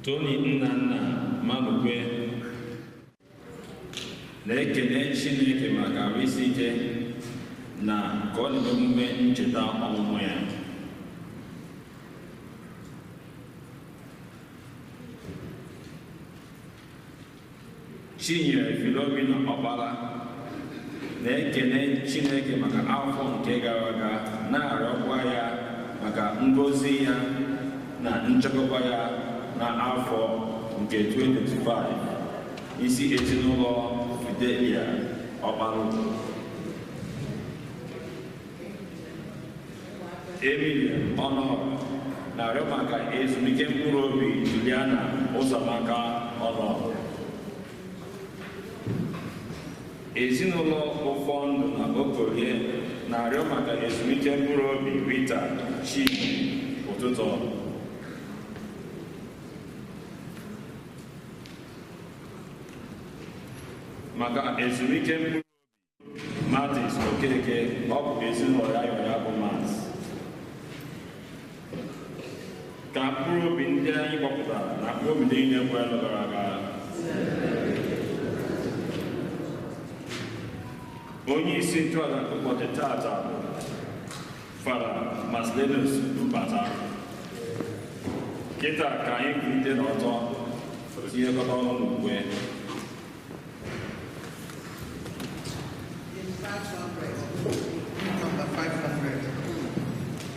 Tony Nnanna Manukwe na-ekele Chineke maka arụ isi ike na ka ọ dị emume ncheta ọmụmụ ya. Chinyere Philomena Ọkpara na-ekele Chineke maka afọ nke gara aga, na-arịọkwa ya maka ngọzi ya na nchekwa ya na afọ nke 2025, isi ezinụlọ Fidelia Ọkpara. Emilia Ọnọrọ na-arịọ maka ezumike mkpụrụ obi Juliana Ụzọamaka Ọnọrọ. Ezinụlọ Ụfọndụ na Okorie na-arịọ maka ezumike mkpụrụ obi Rita Chi Ụtụtụ. Maka ezumike mkpụrụ obi Martins Okeke, ọ bụ ezinụlọ ya yọrọ ya bụ Mars. Ka mkpụrụ obi ndị anyị gbapụtara na mkpụrụ obi niile kwere gara aga. Onye isi ntọala ụbọchị tata bụ Fada Maslenus Mbata. Kịta ka anyị kwulite n'ọtọ tinyekọta ọnụ n'ukwe. Number 500.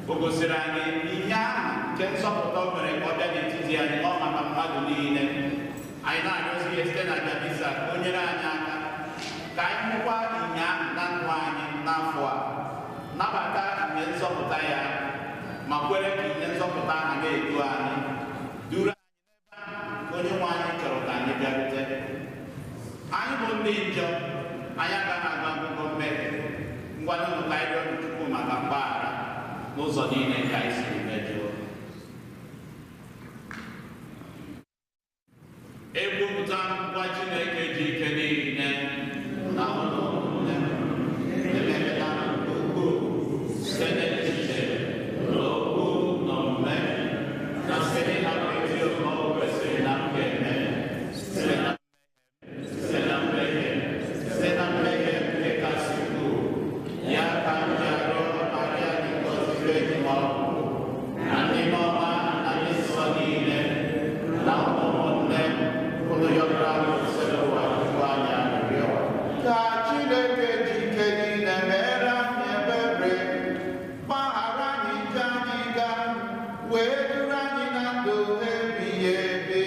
o gosiri anyị ihe ahụ nke nsọpụta o mere ka ọ bịa n'etiti anyị ọ maka mmadụ niile. Anyị na-arịọzi ya site na Jabisa ka o nyere anyị aka ka anyị hụkwa ihe ahụ na ndụ anyị n'afọ a, nabata ihe nzọpụta ya ma kwere ka ihe nzọpụta ahụ na-edu anyị, duru anyị n'ebe onye nwe anyị chọrọ ka anyị bịarute. Anyị bụ ndị njọ, anyị agaghị aga akwụkwọ mmehie. Ngwanụ ka anyị rịọ Chukwu maka mgbaghara n'ụzọ niile ka anyị siri mejọọ. Ekwupụta ngwa Chineke ji ike niile na ụlọ emepụta okwu site n'echiche na okwu na omume na site n'ịhapụ ezi omume o kwesịrị na m ga-eme site na mmehie nke kasị ukwuu ya ka m ji arịọ Maria dị ngọzi eji m ọgwụ na ndị ọma na ndị nsọ niile na ụmụnne ụlọ yọrọ usoro ụwa tupu anyị arịrịọ ka Chineke ji ike niile mere anyị ebere, gbaghara anyị njọ anyị ga, wee duru anyị na ndụ ebighị ebi.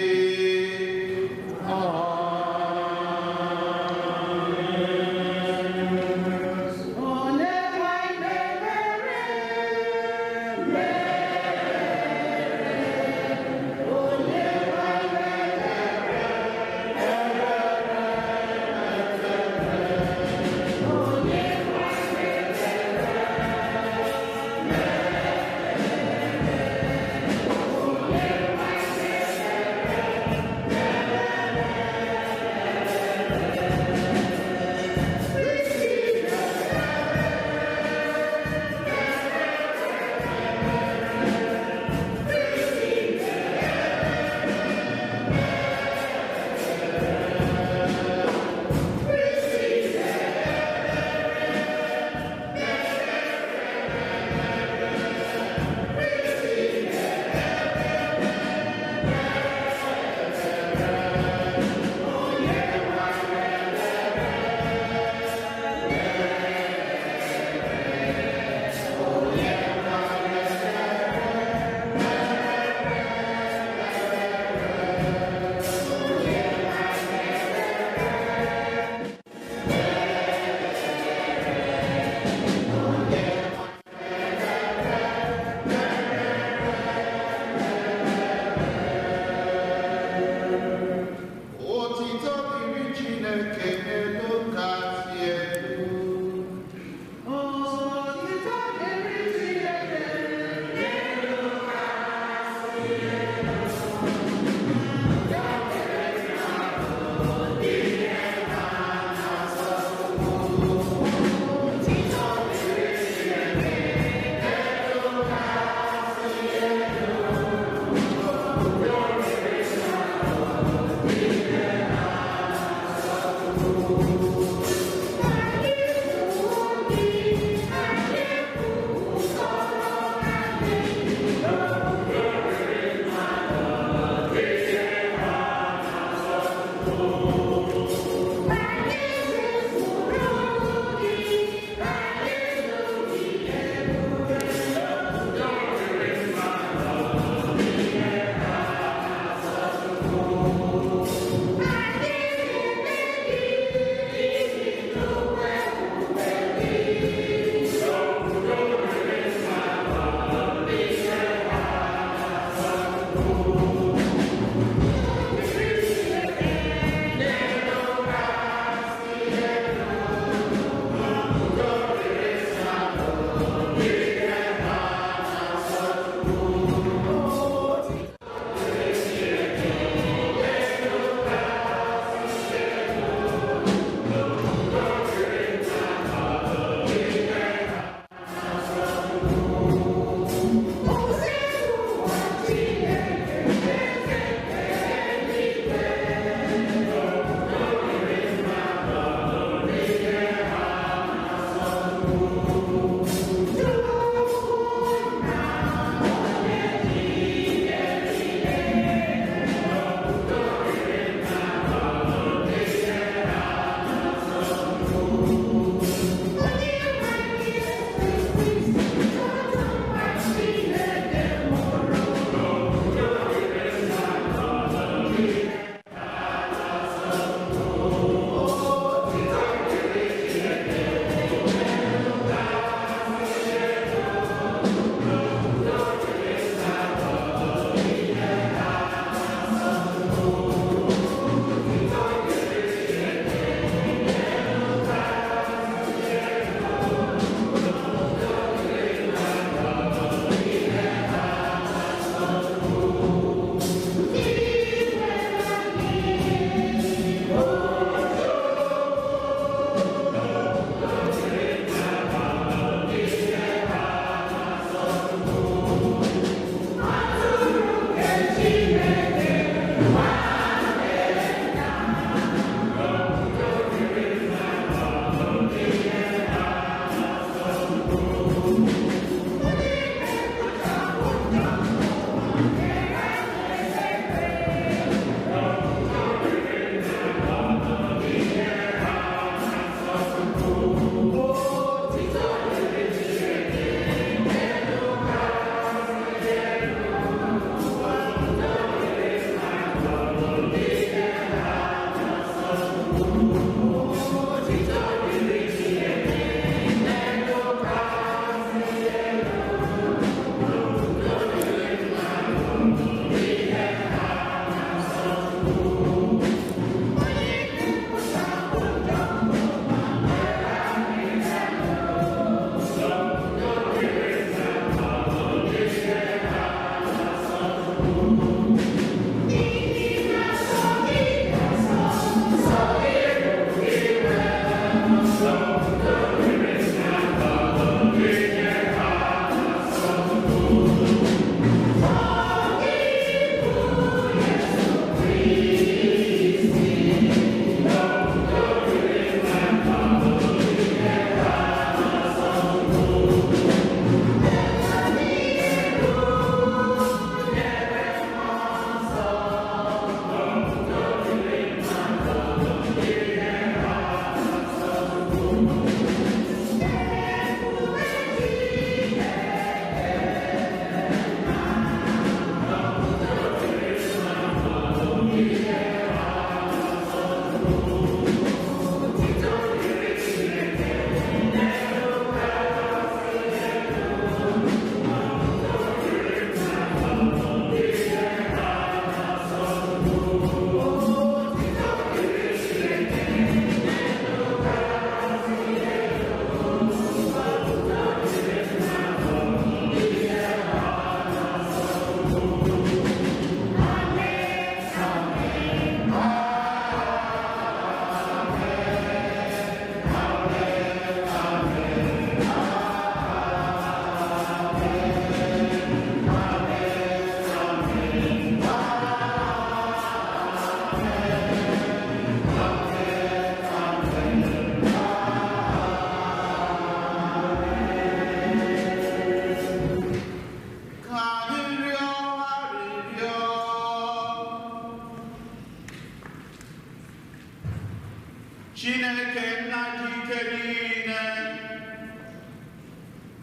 Chineke nna dị ike niile,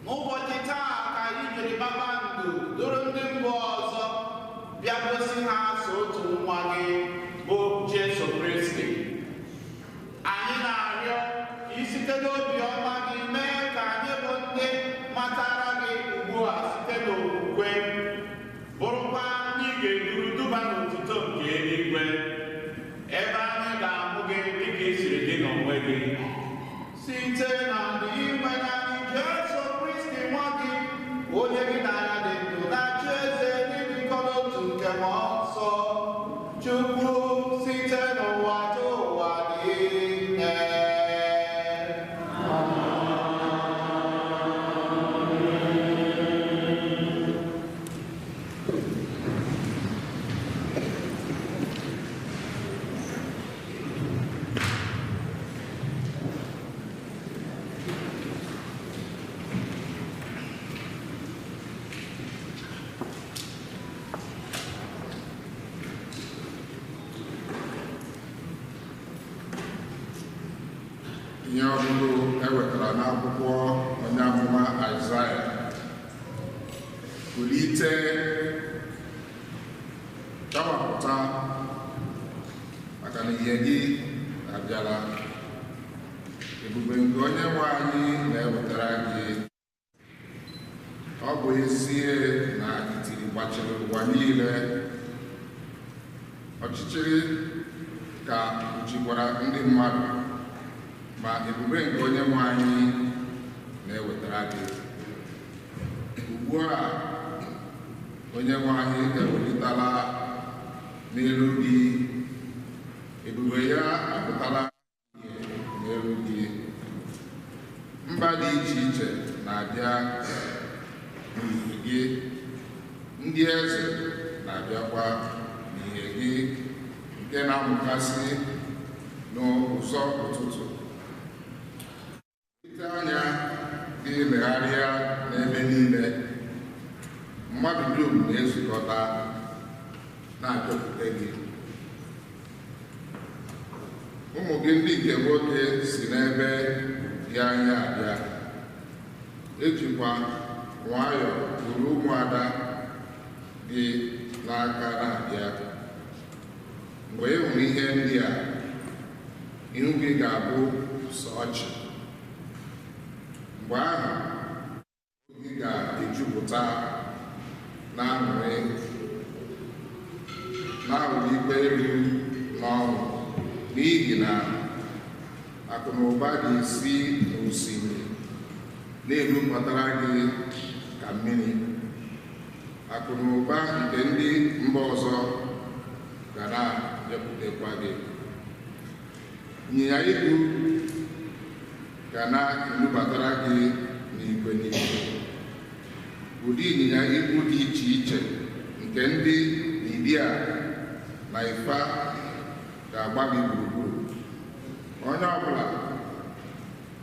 n'ụbọchị taa ka anyị jiri kpakpando duru ndị mba ọzọ bịa gosi ha so otu nwa gị bụ Jesu Kristi. Anyị na-arịọ site n'obiọma gị mee ka anyị bụ ndị matara gị ugbu a site n'okwukwe, bụrụkwa ndị ga-eduru duba n'otuto nke eluigwe, ebe anyị ga-ahụ gị dịka i siri dị n'onwe gị, site na n'ime naanị Jesu Kristi nwa gị, onye gị na anya dị ndụ na-achị eze n'ịdịkọ n'otu nke mmụọ nsọ, Chukwu site n'ụwa ruo ụwa niile. Ihe ọbụla ewetara n'akwụkwọ onye amụma Aịzaya, kulite chawapụta, maka na ihe gị abịala. Ebube nke onye nwe anyị na-ewetara gị. Ọ bụ ezie na itiri gbachiri ụwa niile, ọchịchịrị ka kpuchikwara ndị mmadụ, ma ebube nke onye nwe anyị na-ewetara gị. Ugbu a onye nwe anyị ewelitala n'elu gị, ebube ya apụtala n'elu gị. Mba dị iche iche na-abịa n'ihe gị, ndị eze na-abịakwa n'ihe gị, nke na-amụkasị n'ụzọ ụtụtụ. Site anya gị legharịa n'ebe niile, mmadụ dum na-ezukọta na-abịakwute gị. Ụmụ gị ndị nke nwoke si n'ebe dị anya abịa, ejikwa nwayọọ buru ụmụada gị n'aka na-abịa. Mgbe ị hụrụ ihe ndị a, ihu gị ga-abụ sọ ọchị. Mgbe ahụ gị ga-ejupụta na aṅụrị, na-awụli ikpe elu n'ọṅụ, n'ihi na akụ na ụba ga-esi n'osimiri na-ebupụtara gị ka mmiri. Akụ na ụba nke ndị mba ọzọ ga na-abịakwutekwa gị. Ịnyịnya ibu ga na-ebubatara gị n'igwe niile. Ụdị ịnyịnya ibu dị iche iche nke ndị Lidia na Ifa ga-agba gị gburugburu. Onye ọbụla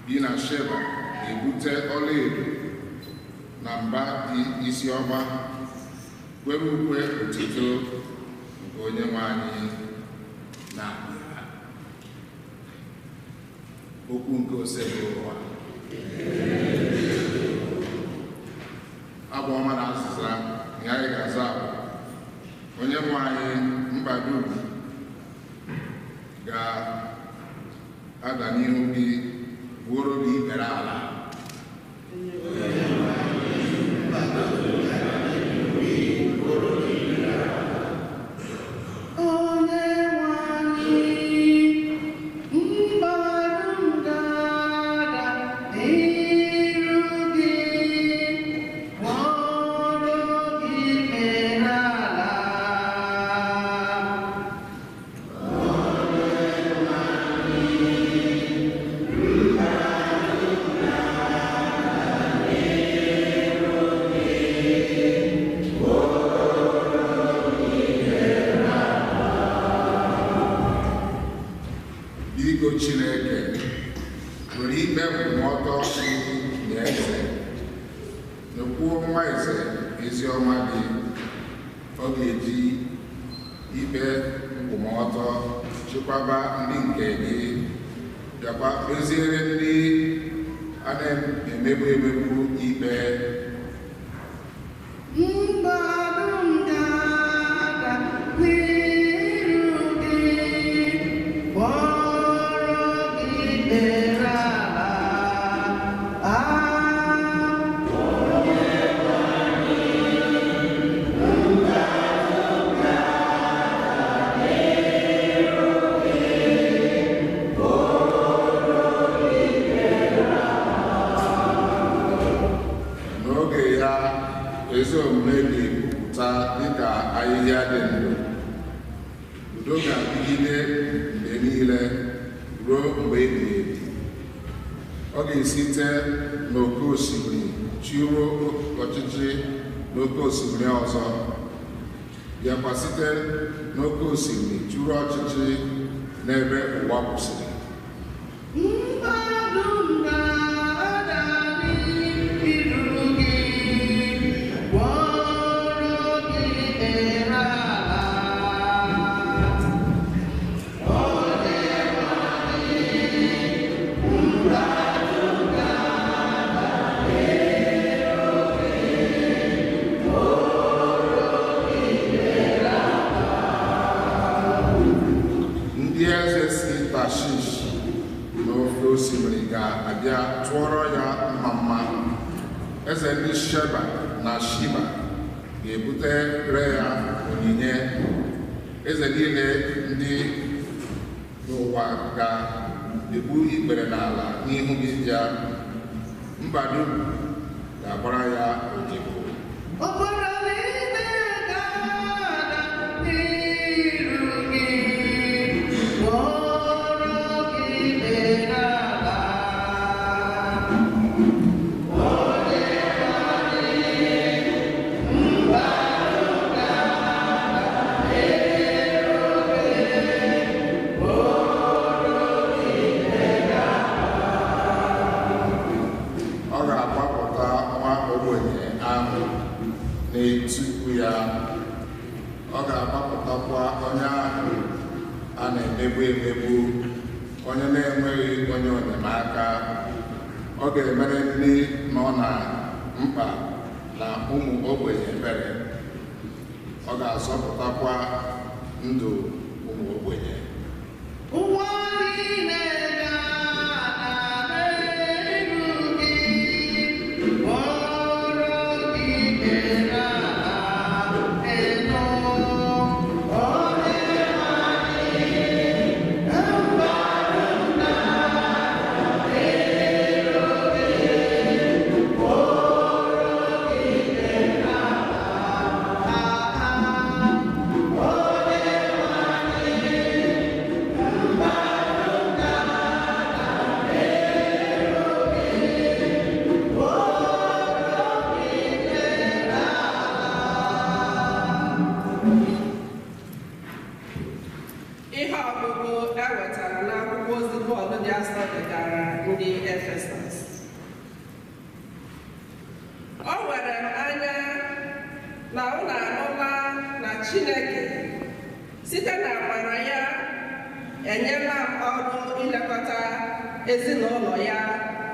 bi na Sheba na-ebute ọlaedo na mba dị isi ọma, kwere ukwe otuto nke onye nwe anyị na-abịa. Okwu nke osebe ụwa. Abụ ọma na azịza ihe anyị ga-aza bụ: onye nwe anyị, mba dum ga-ada n'ihu gị, wuoro gị ikpere ala. Chineke nwere ikpe nkwụmọtọ na eze, nyekwuo nwa eze ezi ọma gị. Ọ ga-eji ikpe nkwụmọtọ chekwaba ndị nke gị bịakwa kpeziere ndị a na-emegbu ikpe. Ezi omume ga-epupụta dịka ahịhịa dị ndụ. Udo ga-adịgide mgbe niile ruo mgbe ebighị ebi. Ọ ga-esite n'oké osimiri chịruo ọchịchị n'oké osimiri ọzọ, bịakwa site n'oké osimiri chịruo ọchịchị n'ebe ụwa kwụsịrị. N'ofe osimiri ga-abịa tụọrọ ya mma. Eze ndị Sheba na Shiba ga-ebutere ya onyinye. Eze niile ndị n'ụwa ga-ebu ikpere n'ala n'ihu gị ya. Mba dum ga-agbara ya odibo. N'etupu ya, ọ ga-agbapụtakwa onye ahụ a na-emegbu, onye na-enweghị onye enyemaka. Ọ ga-emere ndị nọ na mkpa na ụmụ ogbenye ebere. Ọ ga-azọpụtakwa ndụ ụmụ ogbenye. Ụwa niile ndị Efesọs. O were m anya na unu anụla na Chineke site n'amara ya enyela m ọrụ ilekọta ezinụlọ ya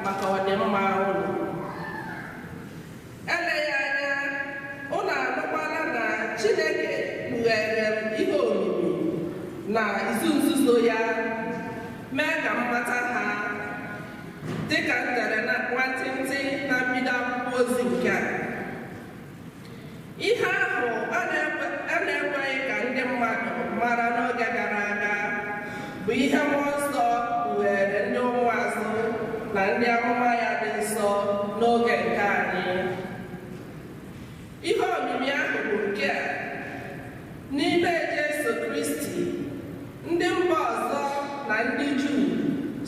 maka ọdịmma unu. Eleghị anya unu anụkwala na Chineke kpughere m ihe omimi na izu nzuzo ya, mee ka m mata ha dịka m dere na nwantịntị na mbido akwụkwọ ozi nke a. Ihe ahụ a na-ekweghị ka ndị mmadụ mara n'oge gara aga bụ ihe mmụọ nsọ kpughere ndị ụmụazụ na ndị amụma ya dị nsọ n'oge nke anyị. Ihe omimi ahụ bụ nke a: n'ime Jesu Kristi, ndị mba ọzọ na ndị Juu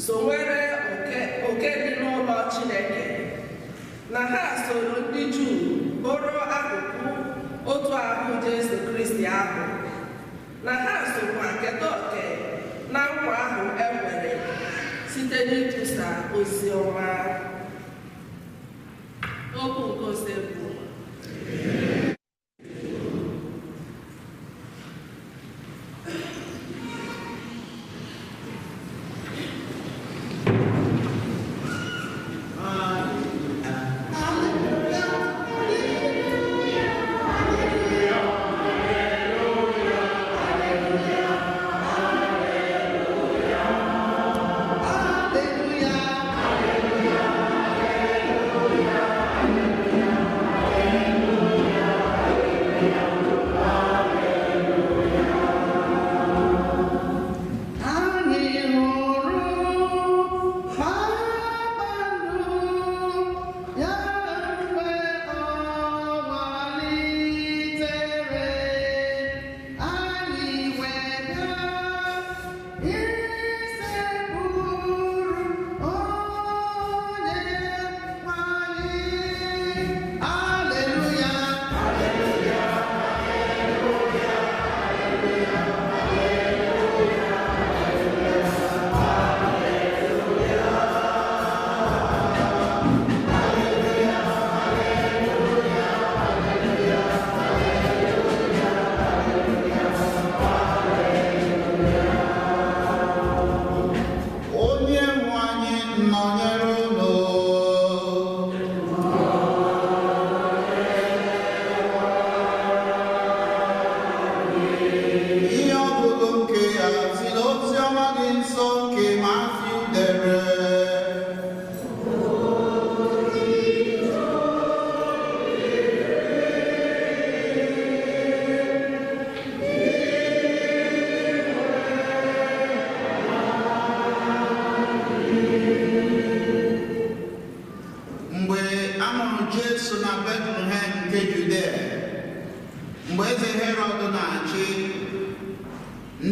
so nwere oke dị n'ụlọ Chineke, na ha soro ndị Juu bụrụ akụkụ otu ahụ Jesu Kristi ahụ, na ha sokwa keta oke na nkwa ahụ e nwere site n'ikwusa ozi ọma. Okwu nke Osekwu.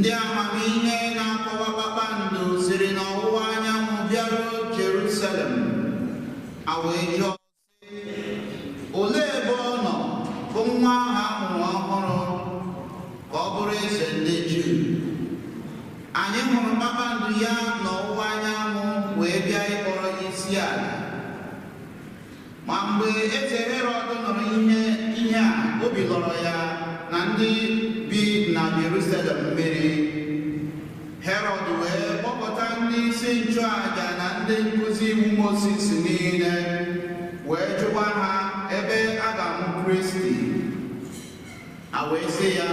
ndị amamihe na-akọwa kpakpando siri n'ọwụwa anyanwụ bịaruo Jerusalem, a wee jụọ sị, olee ebe ọ nọ bụ nwa ahụ amụrụ ọhụrụ ka ọ bụrụ eze ndị Juu? Anyị hụrụ kpakpando ya n'ọwụwa anyanwụ wee bịa ịkpọrọ ya isi ala. Ma mgbe eze Herọd nụrụ ihe a, obi lọrọ ya na ndị bi na Jerusalem mmiri. Herọd wee kpọkọta ndị isi nchụaja na ndị nkụzi iwu Mozis niile wee jụwa ha ebe a ga-amụ Kristi. A wee sị ya,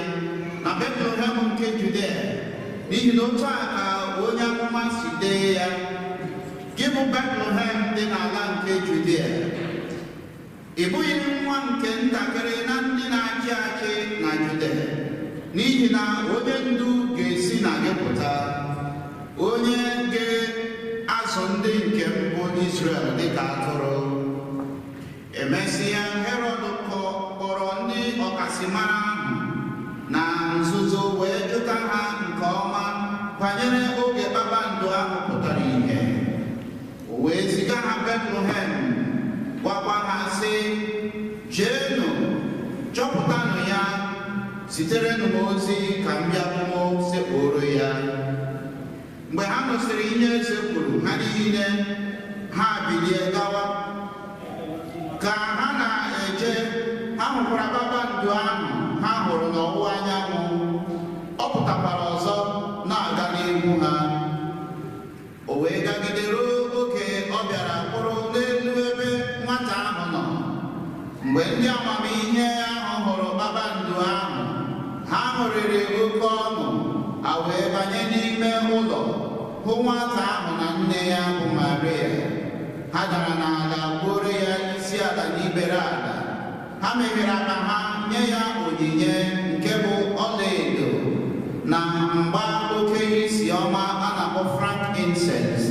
na Betlehem nke Judea, n'ihi na otu a ka onye amụma si dee ya, gị bụ Betlehem dị n'ala nke Judea, ị bụghị nwa nke ntakịrị na ndị na-achị achị na Judea, n'ihi na onye ndu ga-esi na gị pụta, onye ga-azụ ndị nke mbụ Izrel dịka atụrụ. Emesịa, Herọd kpọrọ ndị ọkachamara ahụ na nzuzo wee jụta ha nke ọma banyere oge kpakpando ahụ pụtara ihe. O wee ziga ha Betlehem, gwakwa ha sị, jeenụ chọpụtanụ ya, siterenụ m ozi ka m bịa hụ sekpụrụ ya. Mgbe ha nụsịrị ihe eze kwuru, ha niile ha bilie gawa. Ka ha na-eje, ha hụkwara kpakpando ahụ ha hụrụ n'ọwụwa anyanwụ. Ọ pụtakwara ọzọ na-aga n'ihu ha. O wee gagide ruo oge ọ bịara kwụrụ n'elu ebe nwata ahụ nọ. Mgbe ndị amamihe ahụ hụrụ kpakpando ahụ, ha ṅụrịrị oke ọṅụ, a wee banye n'ime ụlọ hụ nwata ahụ na nne ya bụ Maria. Ha dara n'ala kpuoro ya isi ala n'ibere ala. Ha meghere aka ha nye ya onyinye nke bụ ọlaedo na mgba oke isi ọma a na-akpọ frankincense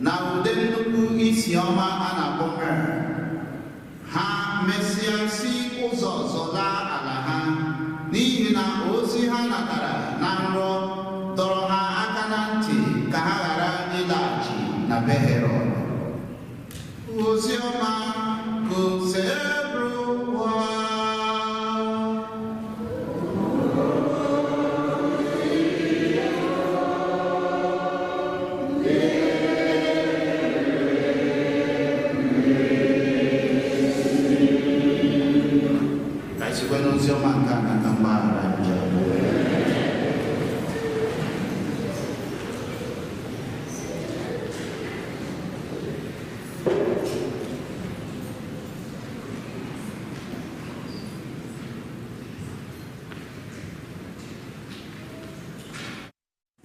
na ude nnukwu isi ọma a na-akpọ myrrh. Ha mesịa si ụzọ ọzọ laa ala ha, n'ihi na ozi ha natara na nrọ dọrọ ha aka na ntị ka ha ghara ịlaghachi na be Herọd. Ozi ọma gosebrụwa.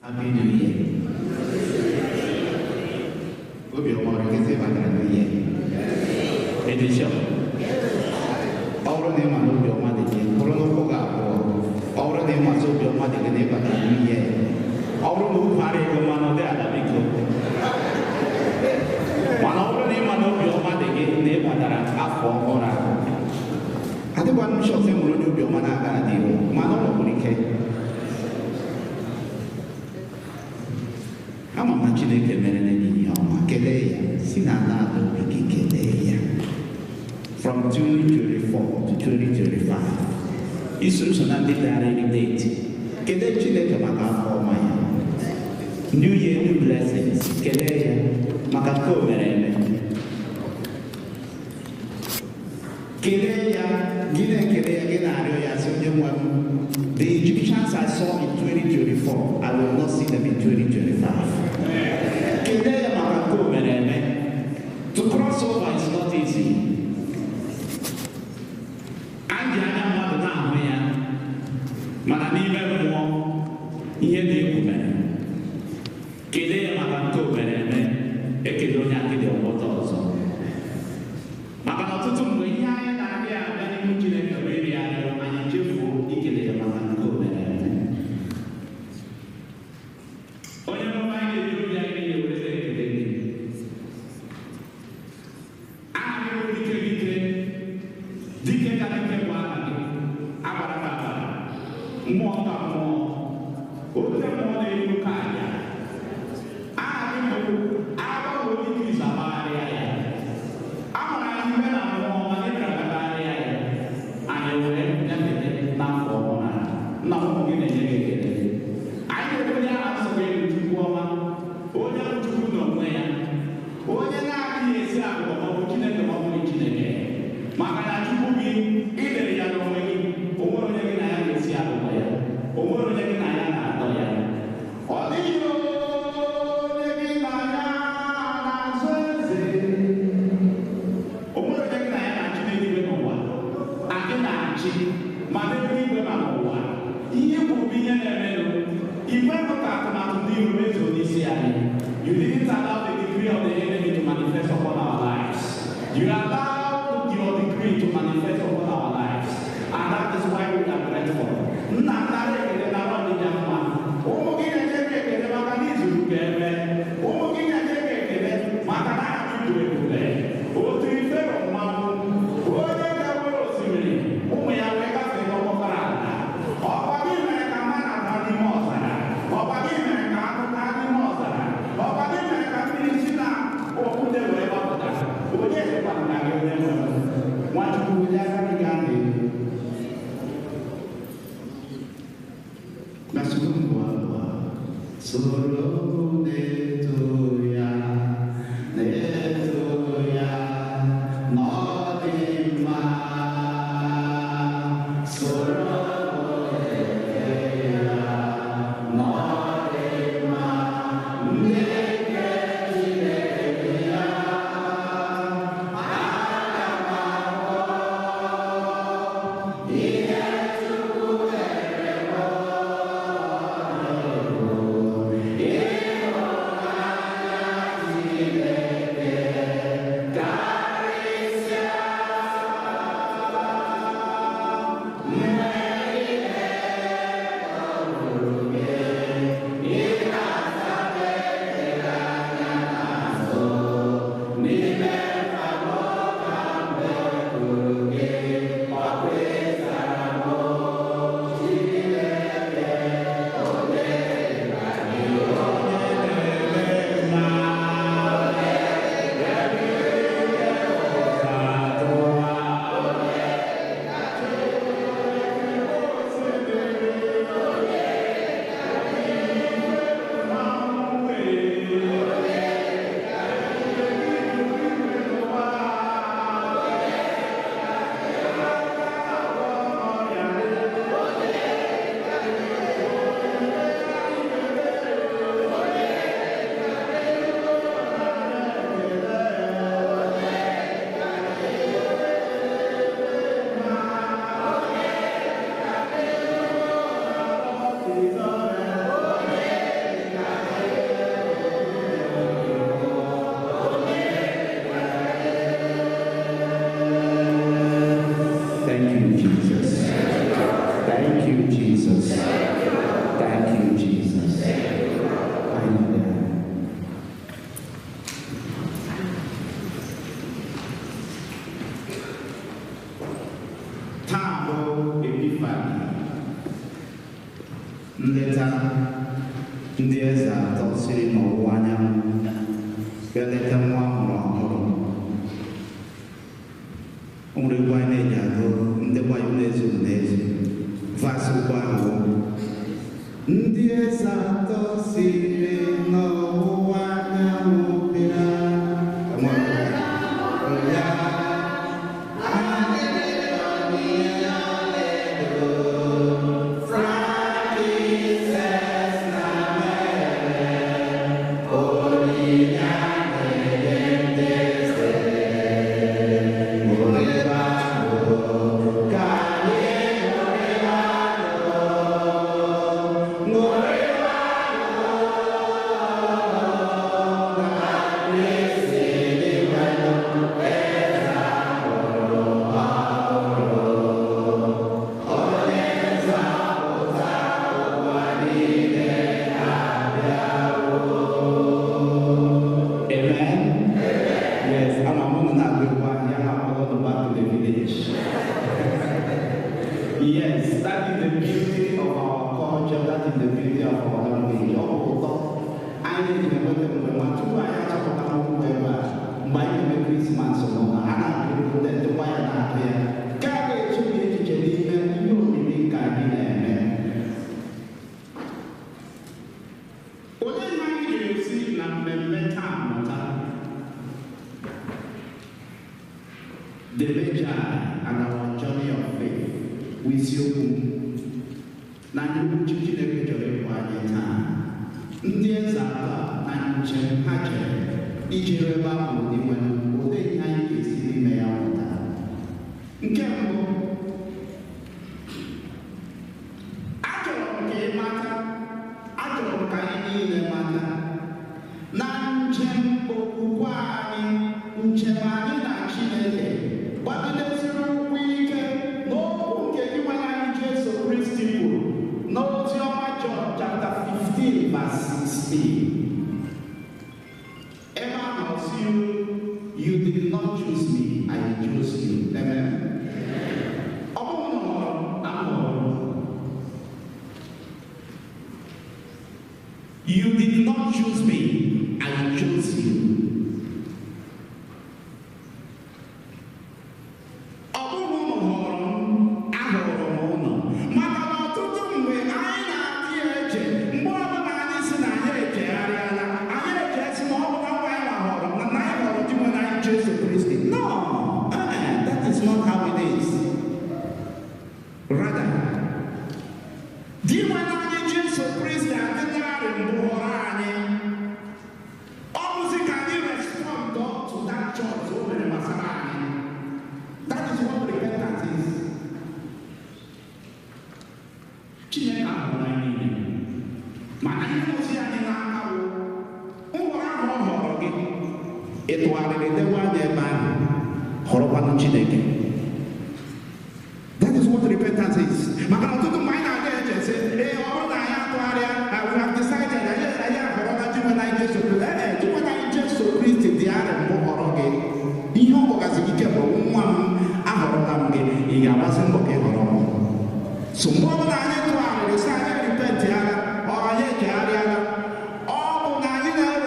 Happy New Year. Obi ọmọ rẹ kẹsẹ ìbàdàn New Year. Èdè sọ. Ọwụrụ na ịma n'obi ọma dị gị, bụrụ n'ụkwụ gị abụọ. Ọwụrụ na ịma obi ọma dị gị n'ịbàdàn New Year. Ọwụrụ na ukwu ara ego mmanụ dị ala biko. Mana ọwụrụ na ịma n'obi ọma dị gị na ịbàdara afọ ọhụrụ ahụ. Adịkwa m shọsị mụrụ onye obi ọma na-aga n'ihu, mana ọ nọkwuru ike. Ama m na Chineke mere n'ihe ọma, kelee ya, si n'ala ala obi gị kelee ya. From 2024 to 2025, iso na ndị dara date, kelee Chineke maka afọ ọma ya. New Year, new blessings, kelee ya maka nke o mere eme. Kelee ya, gị na-ekele ya, gị na-arịọ ya sị onye nwe m, the Egyptians I saw in 2024, I will not see them in 2025. Kelee ya maka nke o mere eme. To cross over is not easy. Anyị anya mmadụ na-ahụ ya, mana n'ime mmụọ ihe dị egwu mere. Kelee ya maka nke o mere eme, ekele onye akịdị ọgbọtọ ọzọ. Maka na ọtụtụ mgbe ihe anyị na-adị abịa n'ihu Chineke wee rịa arịọ, anyị chefuo ikele ya maka nke o mere eme. Onye ọma anyị ga-eji obi anyị niile were ekele gị. Aha gị bụ dike dike, dike ka dike bụ aha gị, agbara ka agbara, mmụọ ka mmụọ, You didn't allow the decree of the enemy to manifest upon our lives. You allowed your decree to manifest upon our lives. And that is why we are grateful. Ndị eze atọ siri n'ọwụwa anyanwụ bịa leta nwa amụrụ ọhụrụ. O nwere egwu anyị na-eji agụ ndị gbanyụ na-ezu n'ezu vasị ugbu ahụ. Ndị eze atọ siri n'ọwụwa anyanwụ bịa Glory that is the beauty of our language. Ọ bụ ụtọ anyị na-enweta mgbe ma tupu anyị achọpụta okwu ebe a mgbe anyị na-eme Krismas nọ na a na-apụrụte ndịkwa ya na-atụ ya ka a ga-eche echiche n'ime ihe omimi nke anyị na-eme. Olee ihe anyị ga-esi na mmemme taa mụta? The Magi and our journey of faith with isiokwu na ndị Chineke chọrọ ịkpọ anyị taa. Ndị eze atọ na njem ha chere ijere ebe ahụ dị nwere olee ihe anyị ga-esi n'ime ya mụta. Nke mbụ, achọrọ m ka ị mata, achọrọ m ka anyị niile mata na njem okwukwe anyị, njem anyị na Chineke gbadidesiri ụkwụ ike n'okwu nke gị nwere anyị Jesu Kristi kwuru n'ozi ọma John chapter 15 verse 16. Ebe ahụ si you did not choose me, I chose you. Amen. Ọ bụrụ na ahụrụ you did not choose me, I chose you. That is what repentance is. We have decided so more than I repent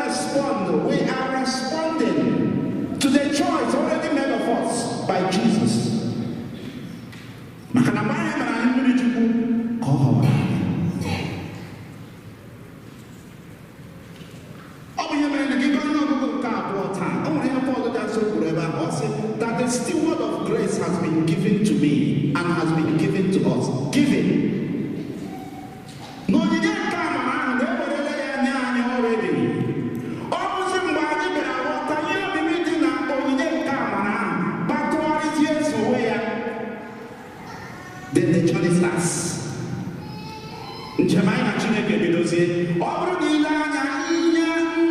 respond. We are responding to the choice already made of us by Jesus. That the steward of grace has been given to me and has been given to us. Given. No, you didn't come and never already. Almost in body, but I want to hear the meeting and you didn't come and but what is years away? Then the journey starts. Jamaica Chineke bidozie ọ bụrụ na ile anya ihe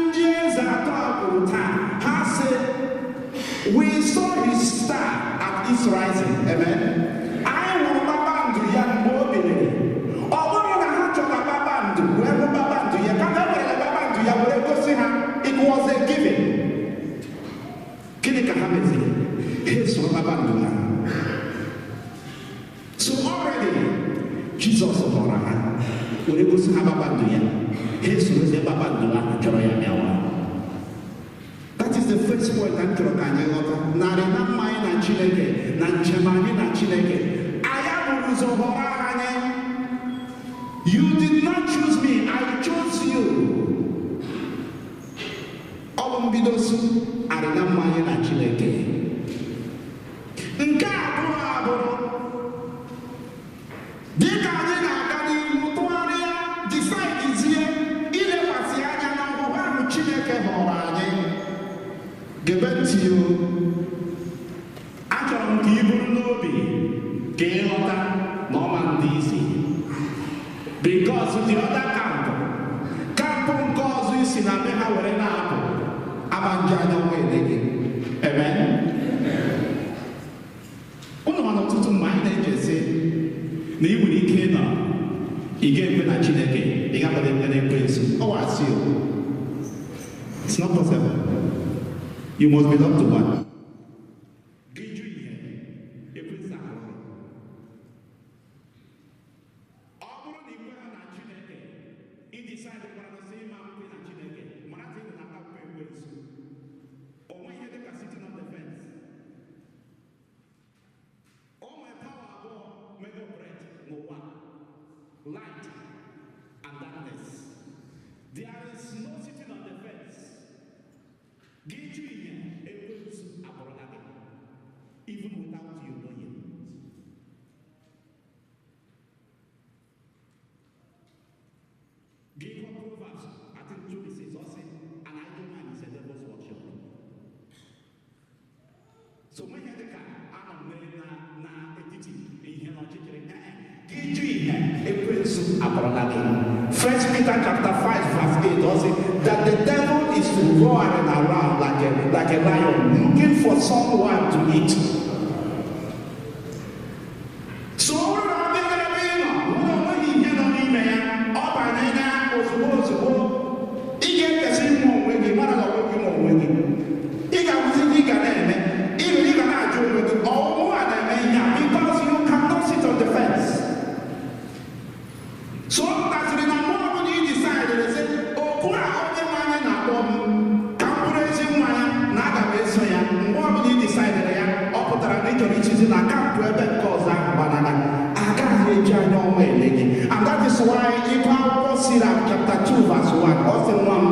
ndị eze atọ kwuru taa ha sị we saw his star at its rising. Amen. Anyị hụrụ kpakpando ya mgbe o biliri. Ọ bụrụ na ha chọrọ kpakpando wee hụ kpakpando ya kama e were kpakpando ya were gosi ha it was a giving. Gịnị ka ha meziri? Ha esoro kpakpando ha. So already Jesus hụrụ ha were gosi ha kpakpando ya. Ha esorozie kpakpando ha chọrọ ya bịawa. That is the first point I'm trying to na Chineke na njem anyị na Chineke. Anya bụrụ ụzọ họrọ anyị. You did not choose me, I chose you. Ọ bụ mbidosu arịna mma anyị na Chineke. Nke abụrụ dịka anyị na-aga n'ihu tụgharịa decide ilekwasị anya na ọgbụgba ahụ Chineke họrọ anyị. Gebe ntị o. Achọrọ m ka ị bụrụ n'obi ka ịghọta na ọma ndị isi. Because the other kampụ nke ọzọ isi na be ha were na-apụ ama nje anya nwere gị. Amen. Ụnụ mana ọtụtụ mgbe anyị na-ejezi na ị nwere ike nọ ị ga-ekwe na Chineke ị ga-akwado ekwe n'ekwensu. Ọ wasị o. It's not possible. You must belong to one. So when you think na etiti ihe no chichere giju ihe ekwensu aborolage. 1 Peter chapter 5 verse 8 does it that the devil is roaring around like a lion looking for someone to eat. So and that is why in Paul Sirach chapter 2 verse 1 also one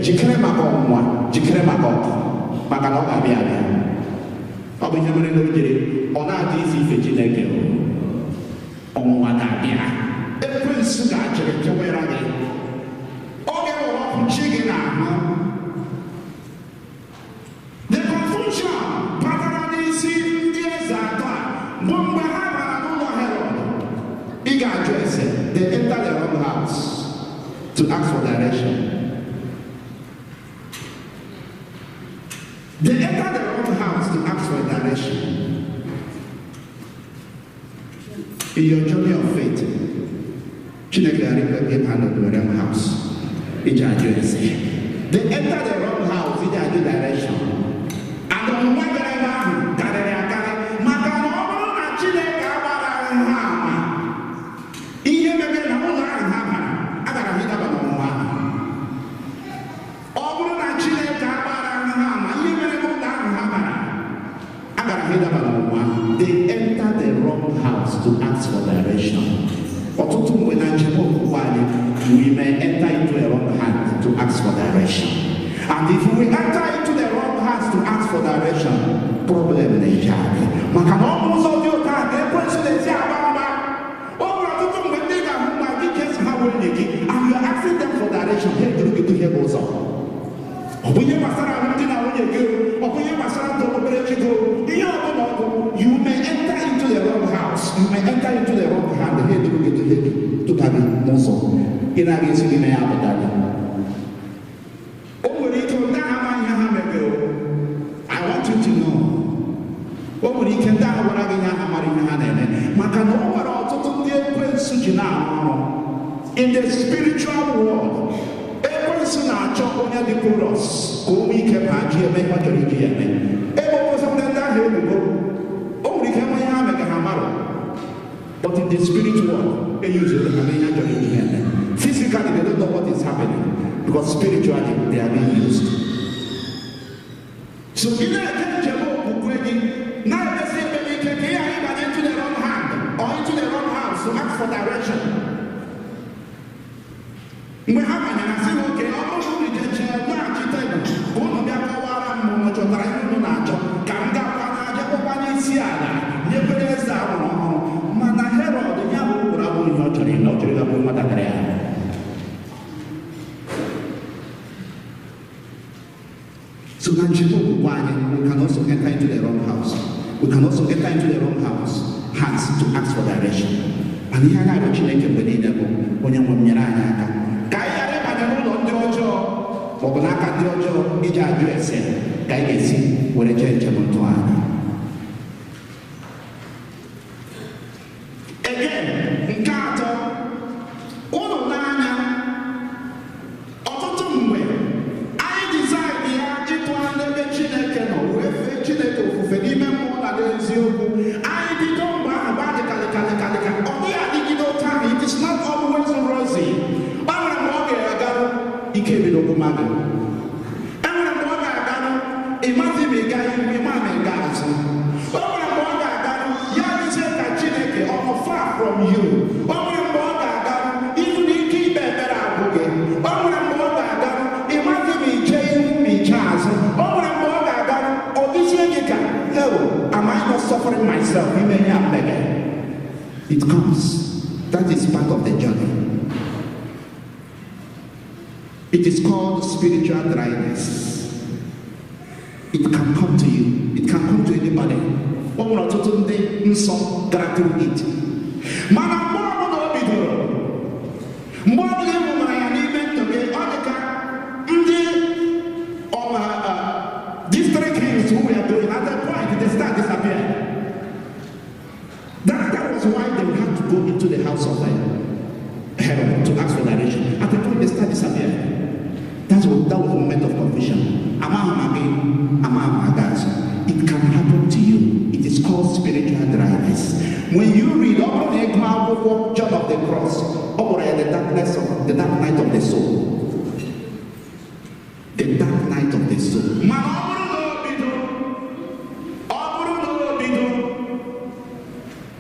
jikere maka ọnwa jikere maka ọkụ maka na ọ ga-abịa abịa. Ọ bụ ihe mere na o jere ọ na-adị isi ife Chineke ọnwụnwa ga-abịa ekwensu ga-achịrị chewere gị ọ ga-ewere ọkụ chi gị n'ahụ. The confusion batara n'isi ndị eze atọ a bụ mgbe ha bara n'ụlọ Herod. Ị ga-ajụ ese they enter the wrong house to ask for direction. They enter the wrong house to ask for direction. In your journey of faith, Chineke gave hand of the wrong house. They enter the wrong house, they do direction. And on one they enter the wrong house to ask for direction. We may enter into the wrong house to ask for direction. And if we enter into the wrong house to ask for direction, problem may happen. And you are asking them for direction. You may enter into the wrong house. You may enter into the wrong hand. I want you to know. In the spiritual world, but in the spirit world, physically they don't know what is happening because spiritually they are being used. So now let's say into the wrong hand or into the wrong house to ask for direction. We have an answer, okay, almost we can share one architect, one of the power and Monocho, Kanga, Japanese, Nepalese, Mana Herod, the Yabu, Notre Dame, Matagrea. So we can also enter into the wrong house. We can also enter into the wrong house, hands to ask for direction. And here I have a Chineke when you want me. Again, Nkato, Ono Nanya, Ototumwe, I decide the Ajitwan and the Chinekeno, with Chineto, Fenime Mona, I did not buy the Calica. On the Adigido time, it is not always rosy. He came in Ogumaga. And when I'm going to imagine a guy in Gas. Oh, when I'm going to Yan said that Chineke are far from you. Oh, when I'm going to even if he better again. Oh, when I'm going to imagine me, Jane, me, Charles. Oh, when I'm going to this year, no, am I not suffering myself? You may have better. It comes. That is part of the journey. It is called spiritual dryness. It can come to you. It can come to anybody. One or two days, some through it. Man, these three kings who we are doing at that point, they start disappearing. That was why they had to go into the house of Herod to ask for direction. At the point they start disappearing. That was a moment of confusion. It can happen to you. It is called spiritual dryness. When you read all the John of the Cross, over the dark night of the soul. The dark night of the soul.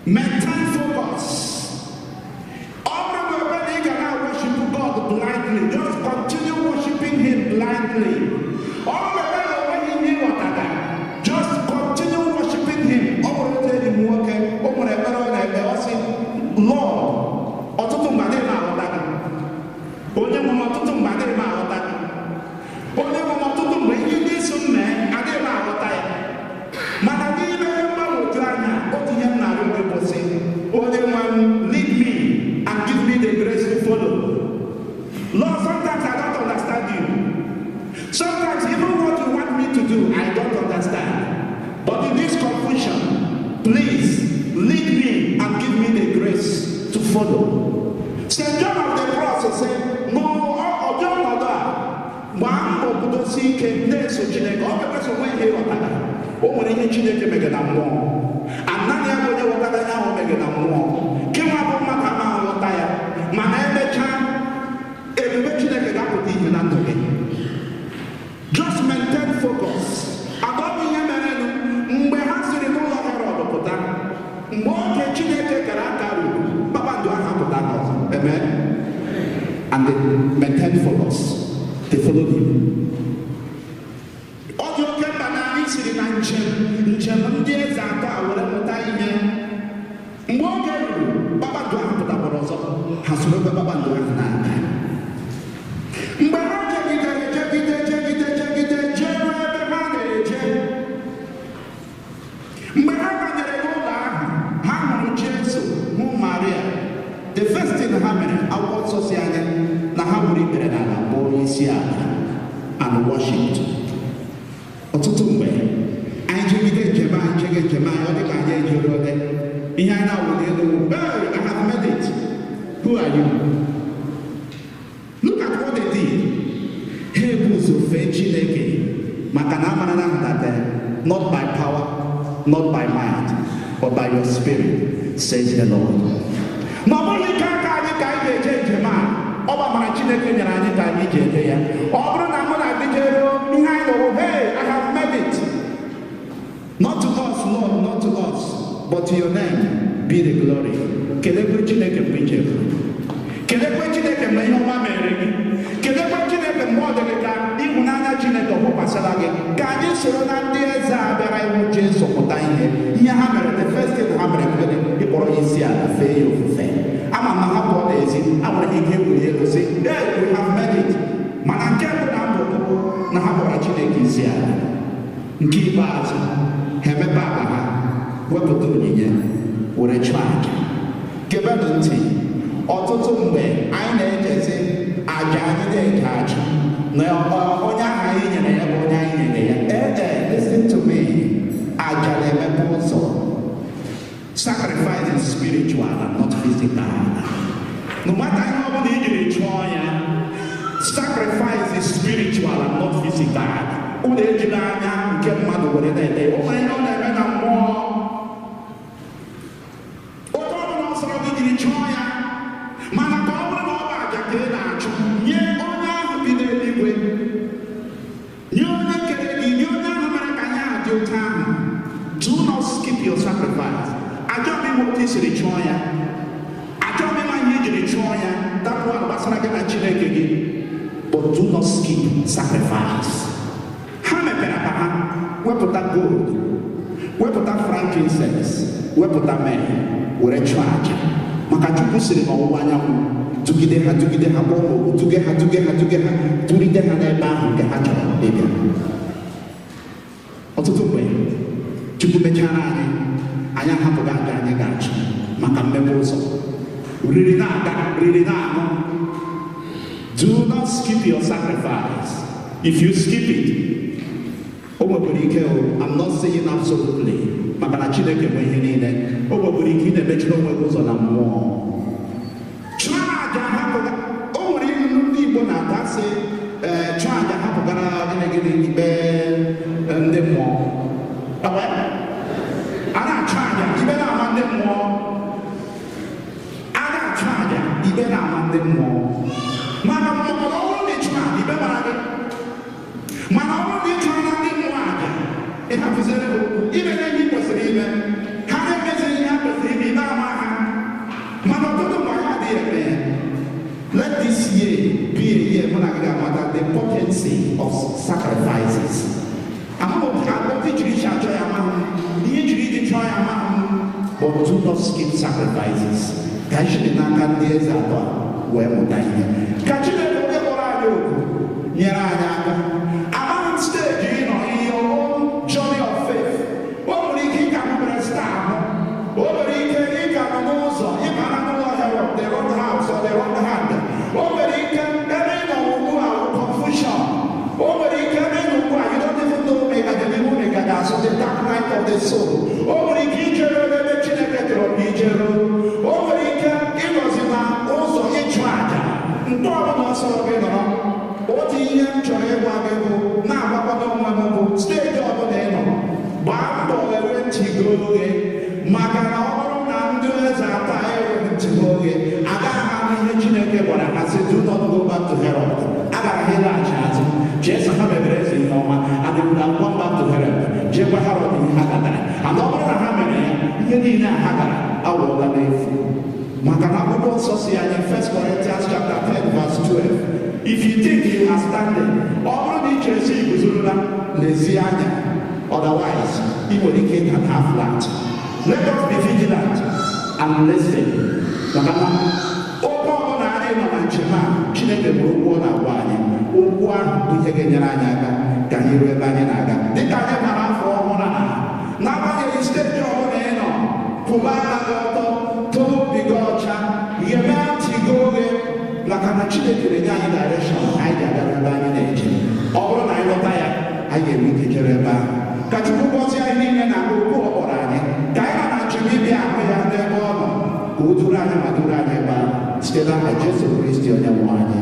Maintain focus. Everybody cannot worship God blindly. Just continue worshiping Him blindly. Just continue worshiping Him. Lord, lead me and give me the grace to follow. Lord, sometimes I don't understand you. Sometimes even what you want me to do, I don't understand. But in this confusion, please lead me and give me the grace to follow. St. John of the Cross said, no, John of that. One of those who came there, so Chineke, all the person went here. Oh, when you Chineke make it more. And now you are going to make it more. Came up on my camera, tire. My name is Chan. Eventually, I put it in another. Just maintain focus. I don't mean you may have to remove a hair of the potato. More than Chineke character. Papa, do I have to that? Amen. And they maintain focus. They follow him. Audio came by sitting in German days and our time. More Papa do I have to that also. Has no Papa do I the first thing happened, I was so young, Nahamuri Perana, Boysia, and worshipped. Otutumbe, I checked Jemai, or the Kanye, behind our little, I have made it. Who are you? Look at what they did. Hebrews of faith, Chineke, Makanamana, not by power, not by might, but by your spirit, says the Lord. Nobody can change a man. Over my Chineke and I can change it. Over hey, I have made it. Not to us, Lord, not to us, but to your name be the glory. Kelekwe Chineke preacher. Kelekwe Chineke may no man. Kelekwe Chineke more than a can, even another Chineke of Pasalagi. Can you surround the Zabara Jesus of Time? Here, the first thing happened, people are easier to fail of faith. I'm a Mahapo, I want to hear you say, hey, we have made it. Manaka, Nahaba Chineke is here. Nkibaz, Hemebaba, Wapotonia, or a charge. Gabanti, Autotumbe, I know say, I can't catch. No, listen to me. I can't also. Sacrifice is spiritual and not physical. No matter how many you try, sacrifice is spiritual and not physical. Ode jinanya get mad over there. Oh, I know that I'm more. Oto no so di try. Mana ko no ba ja ke na chu. Ye onya bi de liwe. Nyonya ke di nyonya mara kanya di otam. Do not skip your sacrifice. I don't mean what this is the choya. I don't mean my need the choya. That one was not going to again. But do not skip sacrifice. How many people where put that gold? Where put that frankincense? Where put that man? Where a charge? Makaju siri n'ọwụwa anyanwụ tụgide ha kpọọ maọbụ tụge ha tụride ha n'ebe ahụ nke ha chọrọ ịbịa. Ọtụtụ mgbe Chukwu mechara anyị ahapụghị aga anyị ga-achụ maka mmemme ụzọ riri na-aga riri na-aṅụ. Do not skip your sacrifice. If you skip it, o nwekwara ike, I'm not saying absolutely, maka na Chineke nwe ihe niile, o nwekwara ike ị na-emechiri onwe gị ụzọ na mmụọ. Chụọ aja hapụga, o nwere ihe ndị Igbo na-ata sị chụọ aja hapụgara gịnị ikpe ndị mmụọ. A na-achụ aja ikpe na-ama ndị mmụọ. A na-achụ aja ikpe na-ama ndị mmụọ. Mana ọ bụrụ na ịchụ aja ikpe mara gị. Mana ọ bụrụ na ịchụ na ndị mmụọ aja, ị hapụziri ime ihe ị kwesịrị ime, ha na-emezighị ihe ha kwesịrị ime na-ama ha. Mana ọtụtụ mgbe ha adịghị eme ya. Let this year be a year when I get about the potency of sacrifices. But do not skip sacrifices. Ka Chineke n'aka ndị eze atọ wee mụta ihe. Ka Chineke oge kpọrọ anyị oku nyere anyị aka. Amaghị steji ịnọ your own journey of faith. O nwere ike ịka nwere star ahụ. O nwere ike ịka nọ n'ụzọ ịbara n'ụlọ Herod, the wrong house or the wrong hand. O nwere ike ebe ị nọ ugbu a confusion. O nwere ike ebe ị nọ ugbu a you don't even know mega that's the dark night of the soul. O nwere ike ijere ebe Chineke chọrọ ka ijere. O nwere ike ịnọzi na ụzọ ịchụ aja. Nke ọbụla ọsọ gị nọrọ. Otu ihe m chọrọ ịgwa gị bụ na-agbakwado onwe m bụ steeti ọbụla ị nọ. Gbaa mbọ were ntị gị oghe. Maka na ọ bụrụ na ndị eze atọ ewere ntị gị oghe, agaghị ama ihe Chineke gwara ha sị do not go back to Herod. Agara ha ịlaghachi azụ. Jesu ha mebere eze ihe ọma. And they would have gone back to Herod. Jekwa Herod ihe ha gatara. And ọ bụrụ na ha mere ya, ihe niile ha gara awụọla n'efu. Maka na akwụkwọ nsọ si anyị 1 Corinthians chapter 10 verse 12. If you think you are standing, ọ bụrụ na ị chere si iguzorola, lezie anya. Otherwise, ị nwere ike ịda na flat. Let us be vigilant and listen. Maka na okwu ọbụla anyị nọ na njem a, Chineke bụ okwu ọ na-agwa anyị. Okwu ahụ bụ ihe ga-enyere anyị aka ka anyị ruo ebe anyị na-aga. Dịka anyị mara afọ ọhụrụ a, n'agbanyeghị steeti ọbụla ị nọ, kwụba aka gị ọtọ, too obi gị ọcha, gheme ntị gị oghe, maka na Chineke na-enye anyị direction anyị ga-agara ebe anyị na-eje. Ọ bụrụ na anyị lọta ya, anyị ga-enwe ike jere ebe ahụ. Ka Chukwu gọzie anyị niile na okwu ọ kpọrọ anyị, ka anyị nọ na njem ịbịa ahụ ya n'ebe ọ nọ, ka o duru anyị ma duru anyị ebe ahụ site n'aha Jesu Kristi onye nwe anyị.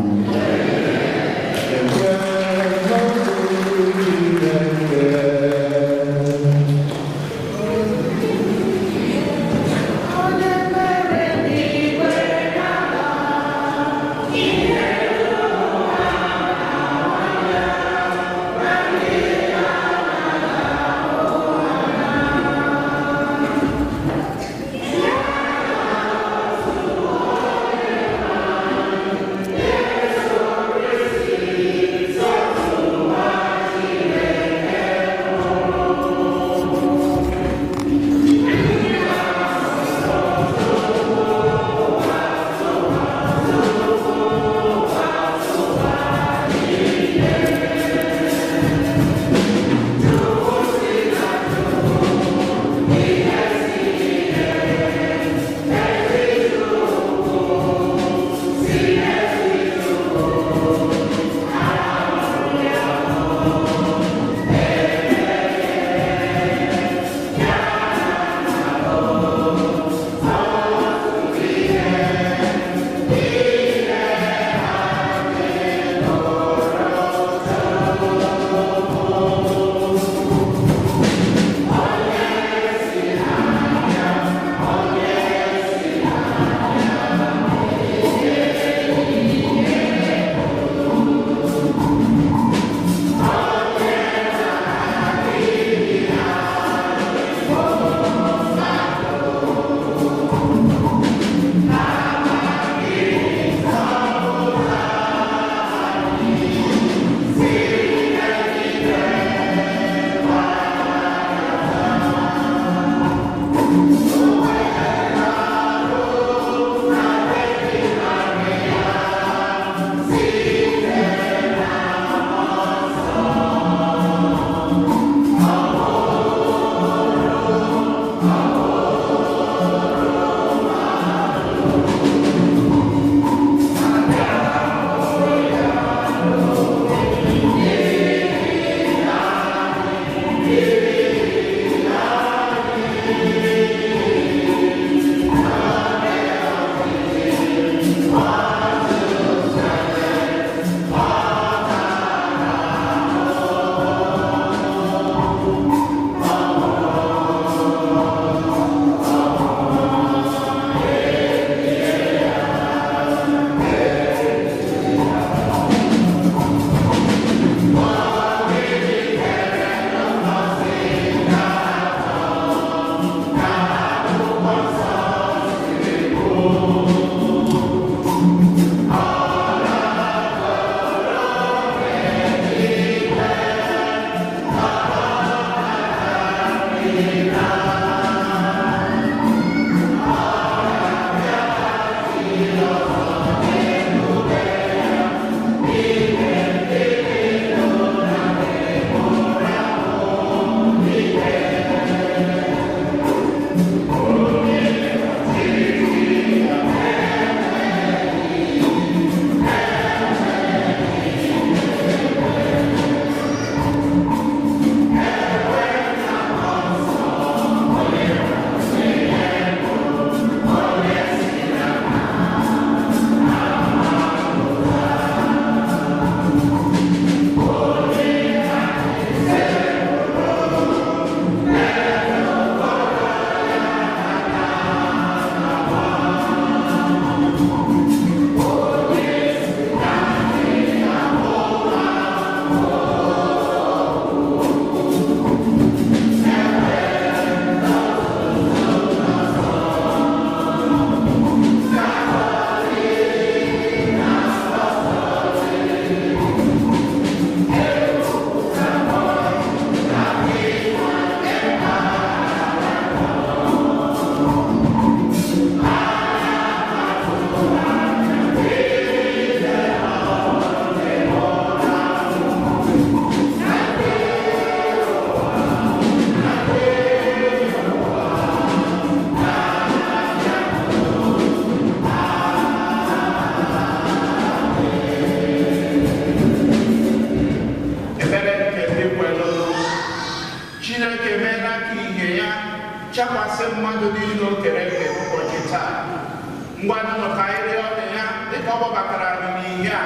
ngwa nụnụ ka anyị rịọ ya dịka ọ gbakọtara anyị n'ihe a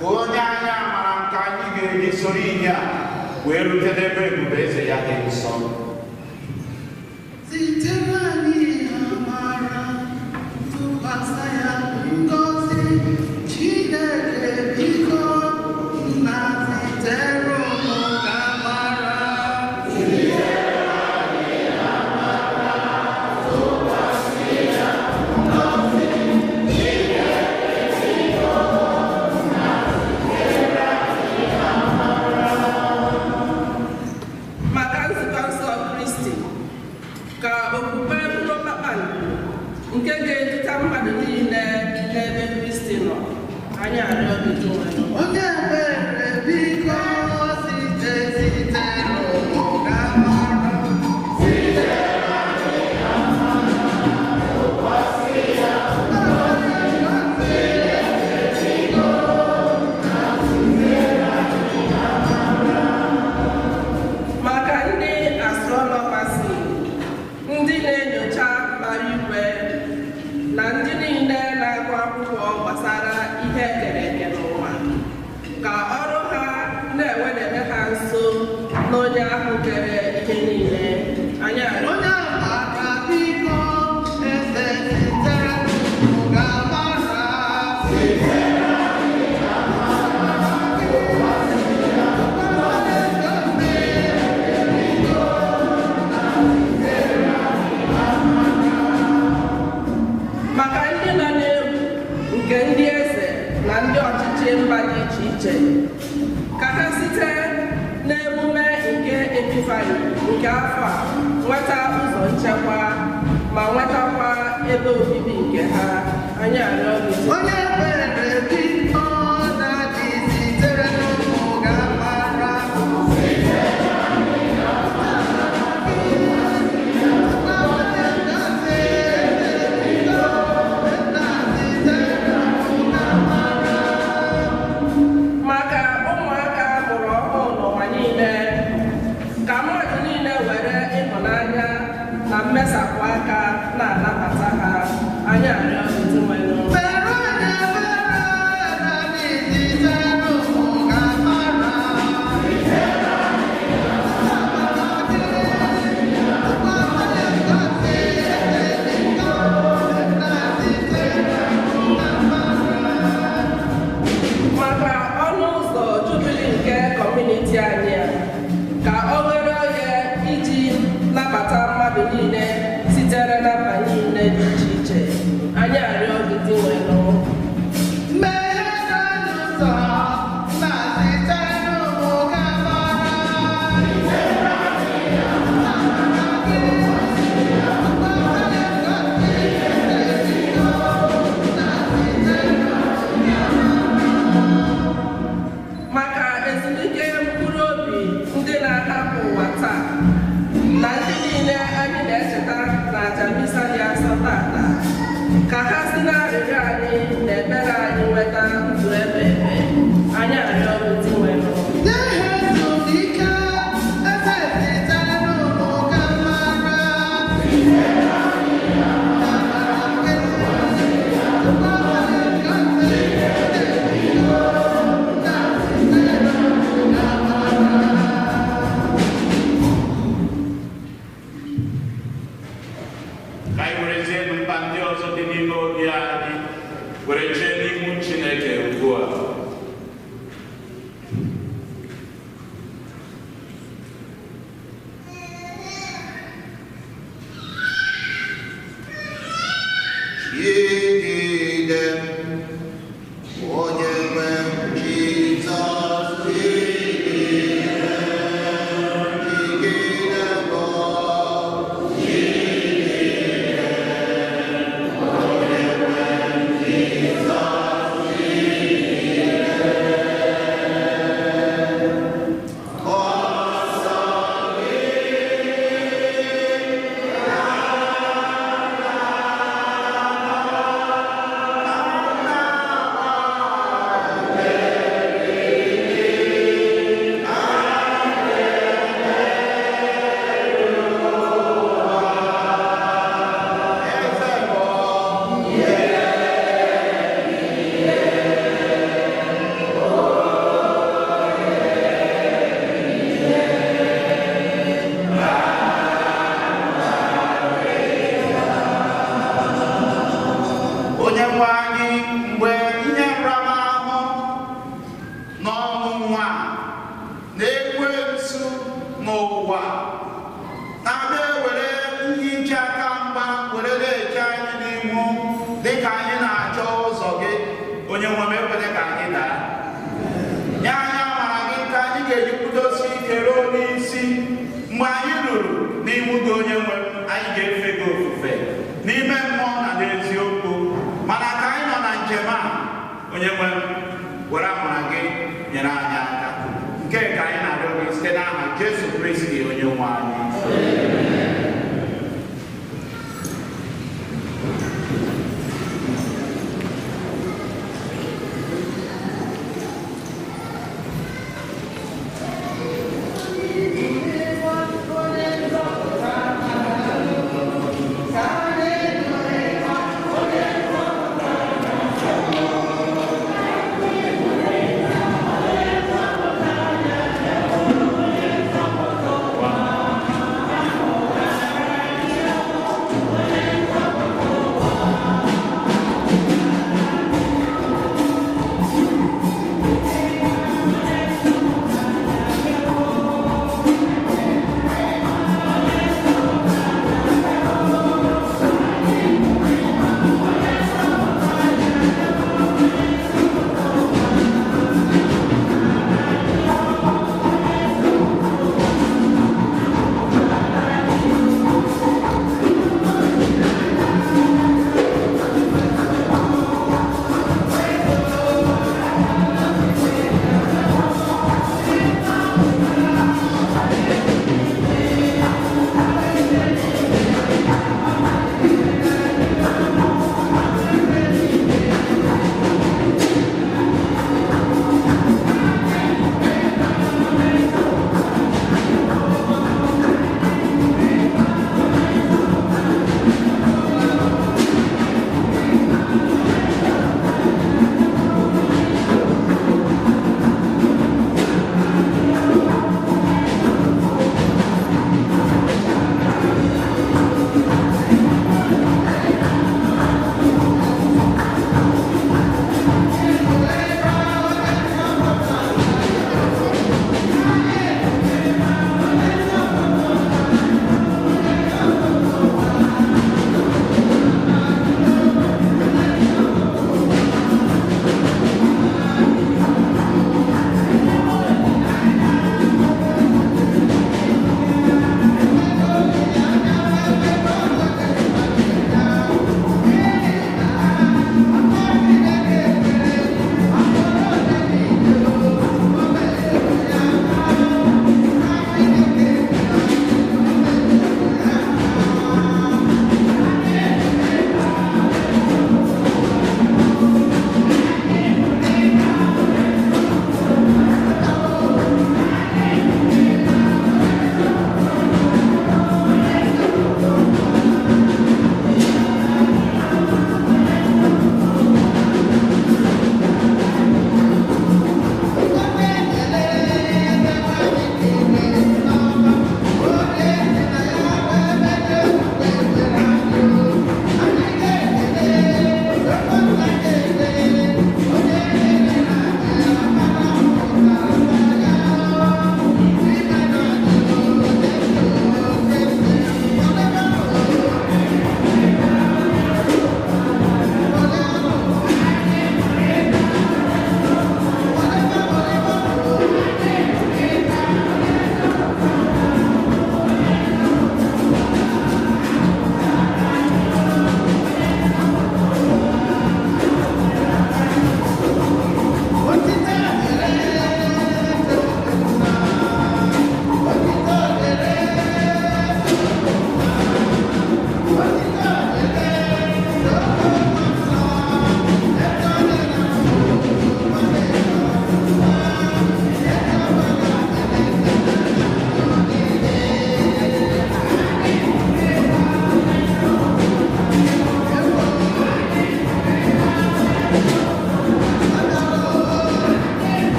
ka onye anyị amara nke anyị ga-eji soro ihe a wee rute n'ebe ebube eze ya dị nsọ. Zitere anyị amara tụkwasị ya ngọzi Chineke biko na zitere ụmụ ka amara. nke ga-eduta mmadụ niile n'ebe Kristi nọ. Anyị arịọ gị onye ebere biko zitere ụmụ ka amara. maka ndị astrọlọpasi, ndị na-enyocha mbara igwe na ndị niile na-agụ akwụkwọ gbasara ihe ekere eke n'ụwa, ka ọrụ ha na-ewedebe ha nso n'onye ahụ kere ihe niile. Anyị arịọ Onye amara biko eze zitere ụmụ ka amara. maka ndị nọ n'egwu nke ndị eze na ndị ọchịchị mba dị iche iche, ka ha site n'emume nke Epifani nke afọ a nweta ụzọ nchekwa ma nwetakwa ebe obibi nke ha. Anyị arịọ gị Onye ebere biko na zitere ụmụ ka amara. maka ụmụaka mụrụ ọhụụ n'ụwa niile, ka mmadụ niile were ịhụnanya na mmesapụ aka na-anabata ha. Anyị arịọ gị nwere Mere onye ebere na zitere ụmụ ka amara. maka ọnụ ụzọ jubili nke kọmuniti anyị a, ka o were oge iji nabata mmadụ niile sitere na mba niile dị iche iche. Anyị arịọ gị nwere maka ezumike mkpụrụ obi ndị na-ahapụ ụwa taa na ndị niile anyị na-echeta na aja misa dị asọ tata, ka ha si n'arịrịọ anyị na ekpere anyị nweta ndụ ebe ebe. Anyị arịọ gị nwere ka anyị werezie mkpa ndị ọzọ dị n'ime obi anyị were jee n'ihu Chineke ugbu a. Jigide onye nwe Jizọs, jigide bụ dịka anyị na-achọ ụzọ gị onye nwe m ekwela ka anyị daa. Nye anyị amara gị ka anyị ga-eji kwudosi ike ruo n'isi. Mgbe anyị ruru n'ihu gị onye nwe m, anyị ga-efe gị ofufe n'ime mmụọ na n'eziokwu. Mana ka anyị nọ na njem a, onye nwe m, were amara gị nyere anyị aka. Nke ka anyị na-arịọ gị site n'aha Jesu Kristi onye nwe anyị. Yeah.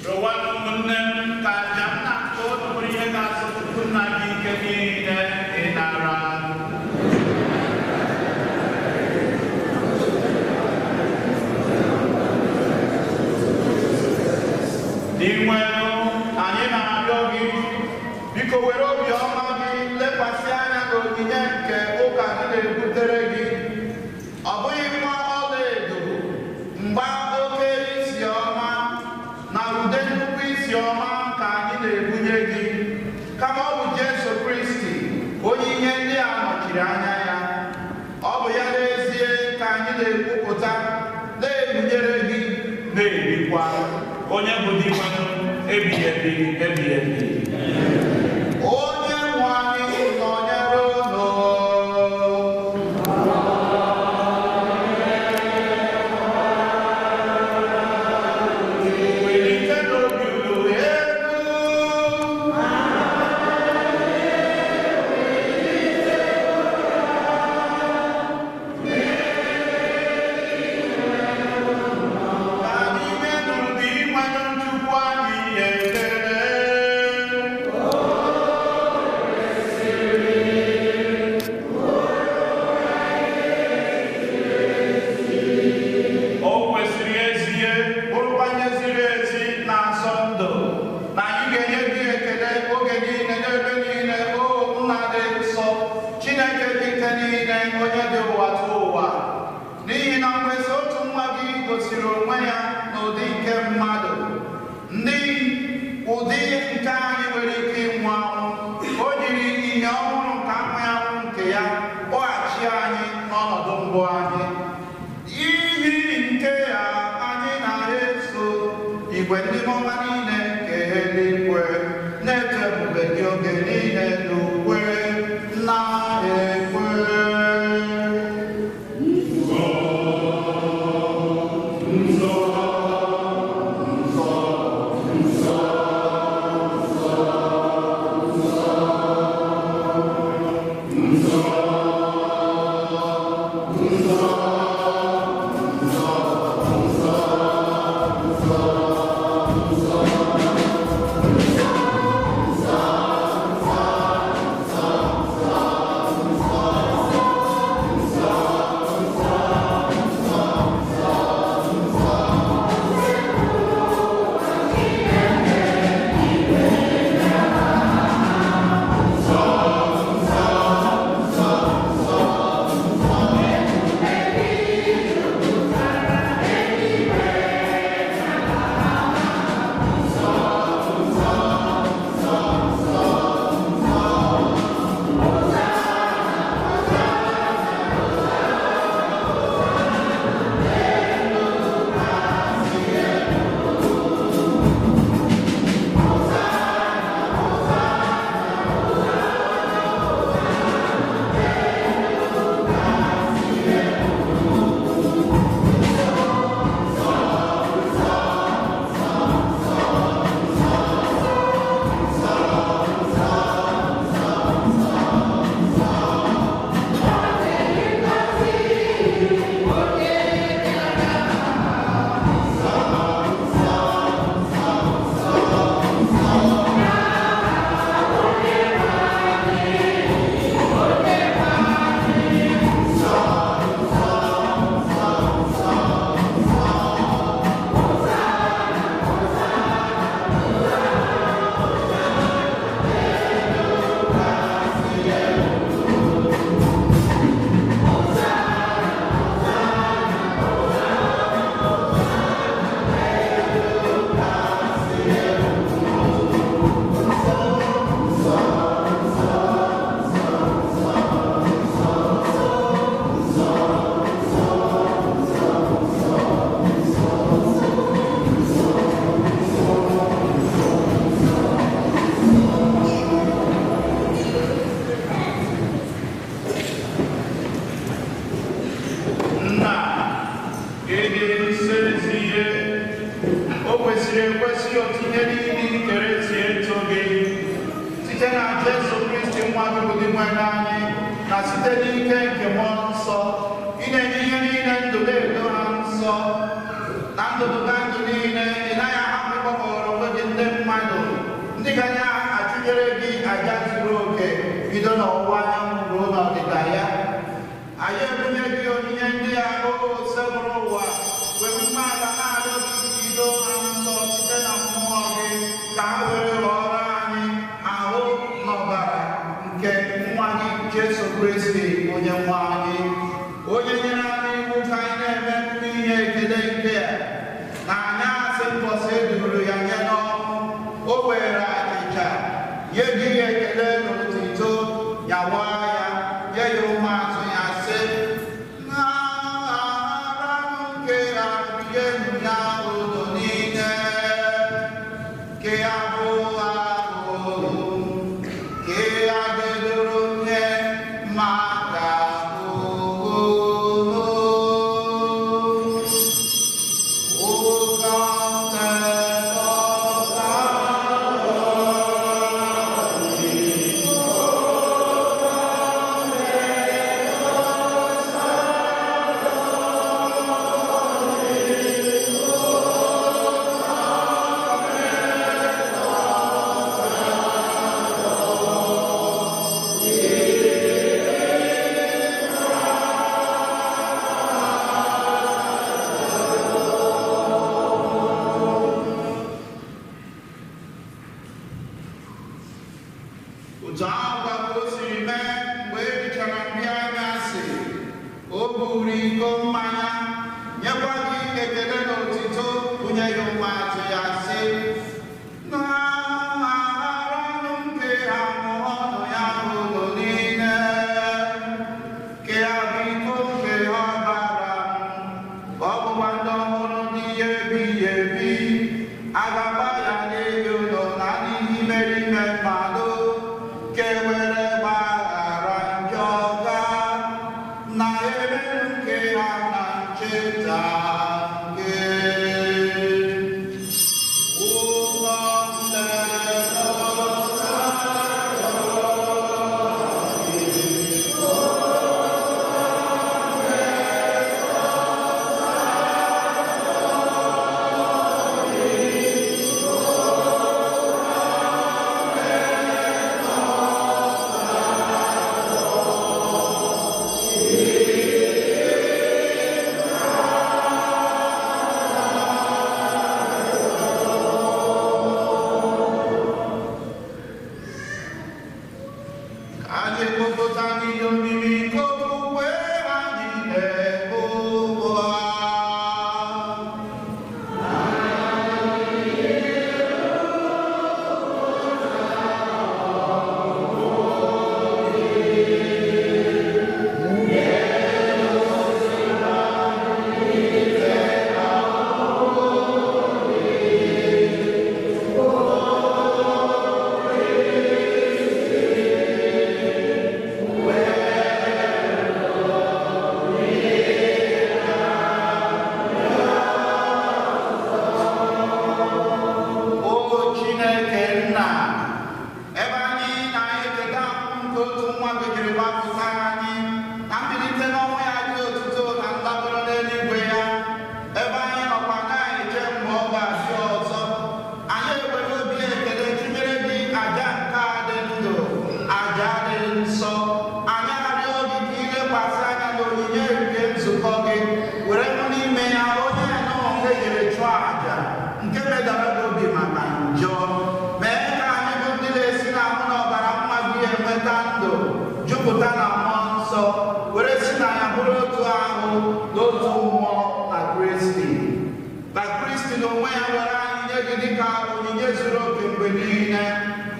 Rụwanụ ụmụnne m ka aja m na-akpọ bụrụ ihe ga-asọpụrụ nna gị ike niile ị nara. Dị nwere anyị na-arịọ gị, biko were obiọma gị lekwasị anya n'onyinye nke ụka gị na-ebutere gị. Ọ bụghị nwa ọlaedo, mgba oke isi ọma na ude nnukwu isi ọma ka anyị na-ebunye gị, kama ọ bụ Jesu Kristi, onye ihe ndị a nọchiri anya ya. Ọ bụ ya n'ezie ka anyị na-ekwupụta, na-ebunyere gị, na-ebikwa, onye bụ di mmanụ ebighị ebi ebighị ebi. Onye nwe anyị nọnyere unu. Welite n'obi unu elu. Ka anyị menụ dị mmanụ Chukwu anyị ekele. O kwesịrị ezie bụrụkwanye ziri ezi na asọ ndụ na anyị ga-enye gị ekele oge niile n'ebe niile. O nna dị nsọ, Chineke dị ike niile, onye dị ụwa tụ ụwa, n'ihi na mgbesa otu nwa gị gosiri onwe ya n'ụdị nke mmadụ, ndị ụdị nke anyị nwere ike ịnwụ anwụ, o jiri ihe ọhụrụ nke amaghị anwụ nke ya kpọghachi anyị n'ọnọdụ mbụ anyị. Ihi nke ya anyị na-eso igwe ndị ọma niile nke eluigwe na-eto ebube gị oge niile n'ukwe na-ekwe. na ndụ niile ị naghị ahapụ ịgbakọrọ otu ahụ ka o siri mee mgbe e richara nri anyasị. O buru iko mmanya nyekwa gị ekele na otito, bunye ya ụmụazụ ya sị, "Na-aranụ nke ha ọnụ ya ụlọ niile, nke ha bụ iko nke ha bara m, ọgbụgba ndụ ọhụrụ dị ya ebighị ebi, agaba ya n'elu ụlọ na n'ihi imerime mmadụ, nke were gbaghara njọ ga na emerụ nke ha na ncheta gị." Ụlọ anyị kpọpụta n'ihe omimi nke okpukpe anyị na-ebu ụwa. Chineke nna, ebe anyị na-eketa nke otu nwa bekere gbapụta anyị na mbilite n'ọnwụ ya dị otuto na ndabere n'eluigwe ya, ebe anyị nọkwa na-eche mgbe ọ ga-abịa ọzọ, anyị ewere obi ekele chụnyere gị aja nke a dị ndụ, aja dị nsọ. Anyị arịọ gị ka ilekwasị anya n'onyinye nke nzukọ gị, were nụ n'ime ya onye nọ nke nyere chụọ aja nke medara gị obi maka njọ. Mee ka anyị bụ ndị na-esi n'ahụ na ọbara nwa gị enweta ndụ jupụta na mmụọ nsọ, were si na ya bụrụ otu ahụ n'otu mmụọ na Kristi. Na Kristi n'onwe ya were anyị nye gị dịka onyinye zuru oke mgbe niile,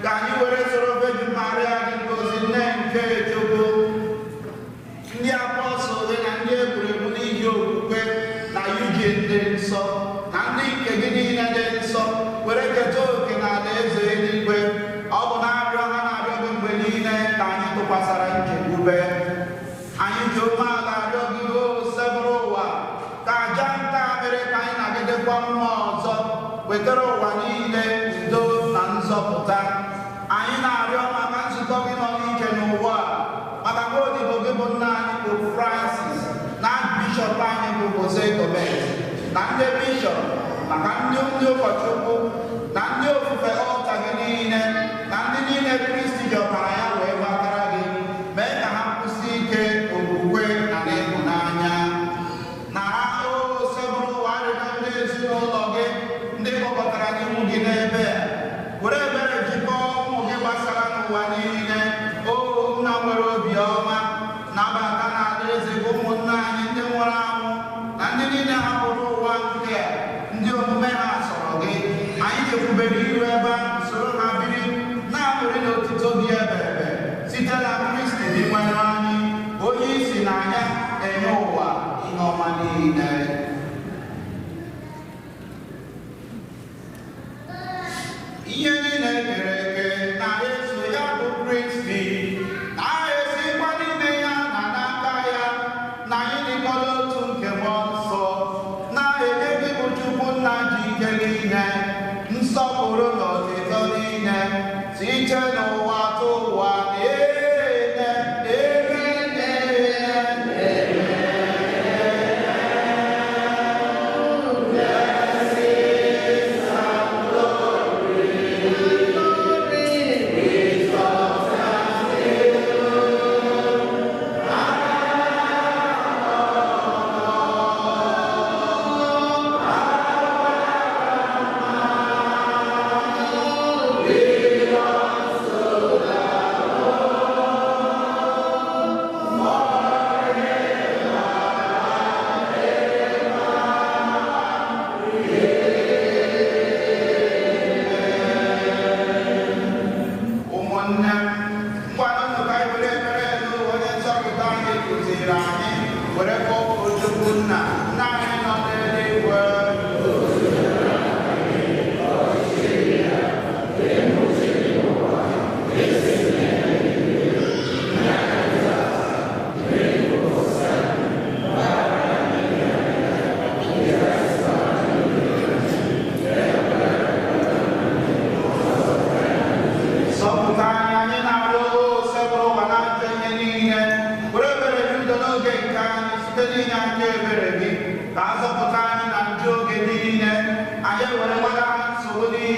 ka anyị were soro Virgin Maria dị ngozi, nne nke Chukwu, ndị apọstọl na ndị egwuregwu n'ihi okwukwe na iji ndị nsọ na ndị nke gị niile dị nsọ, were keta oke na alaeze eluigwe. Ọ bụ na-arịọ ha na-arịọ gị mgbe niile ka anyị tụkwasara nchekwube. Anyị ji umeala arịọ gị o sebụrụ ụwa, ka aja nke a mere ka anyị nagidekwa mmụọ ọzọ, wetara ụwa niile udo na nzọpụta. Anyị na-arịọ maka nzukọ gị nọ n'iche n'ụwa, maka nwa odibo gị bụ nna anyị bụ Francis, na bishọp anyị bụ Jose Gomez, na ndị bishọp, maka ndị ụkọchukwu na ndị ofufe ọlta gị niile, na ndị niile Kristi jọbara ya wee gbagara gị. Mee ka ha kwụsị ike okwukwe na ịhụnanya. Na ha osebụrụ ụwa arịrịọ ndị ezinụlọ gị ndị kpọkọtara n'ihu gị n'ebe a, were ebere jikọọ ụmụ gị gbasara n'ụwa niile. O nna nwere obiọma, nabata na alaeze bụ ụmụnna anyị ndị nwụrụ anwụ na ndị niile hapụrụ ụwa nke a, ndị omume ha sọrọ gị. Anyị chekwubere iru ebe ahụ, soro ha biri na-aṅụrị n'otito gị ebe ebe, site na Kristi dị nwere anyị, onye isi n'anya enye ụwa ihe ọma niile. Ihe niile kere eke na-eso ya bụ Kristi, na-esikwa n'ime ya na n'aka ya, na anyị dịkwa n'otu nke mmụọ nsọ, na-enye gị bụ Chukwu nna ji ike niile, nsọpụrụ na ọdịdọ niile, site n'ụwa atọ ụwa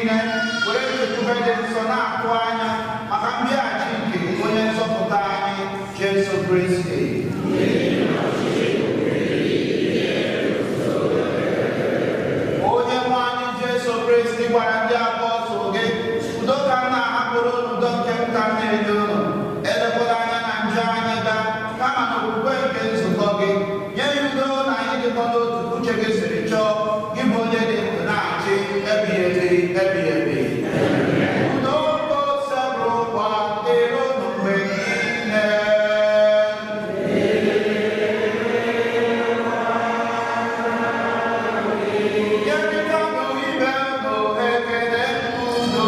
niile were nchekwube dị nsọ na-atụ anya maka mbịaghachi nke onye nzọpụta anyị Jesu Kristi. Onye nwe anyị Jesu Kristi gwara ndị apọstụl gị, udo ka m na-ahapụrụ udo nke m ka m na-enye unu, elekwala anya na njọ anyị gaa, kama na okwukwe nke nzukọ gị. Nye ya udo na anyị dịkọ n'otu uche gị siri chọọ, gị bụ onye dị ndụ na-achị ebighị ebi ebighị ebi. Udo nke osebụrụ ụwa dịrị unu mgbe niile. Nyerịtanụ ibe unu ekele n'udo.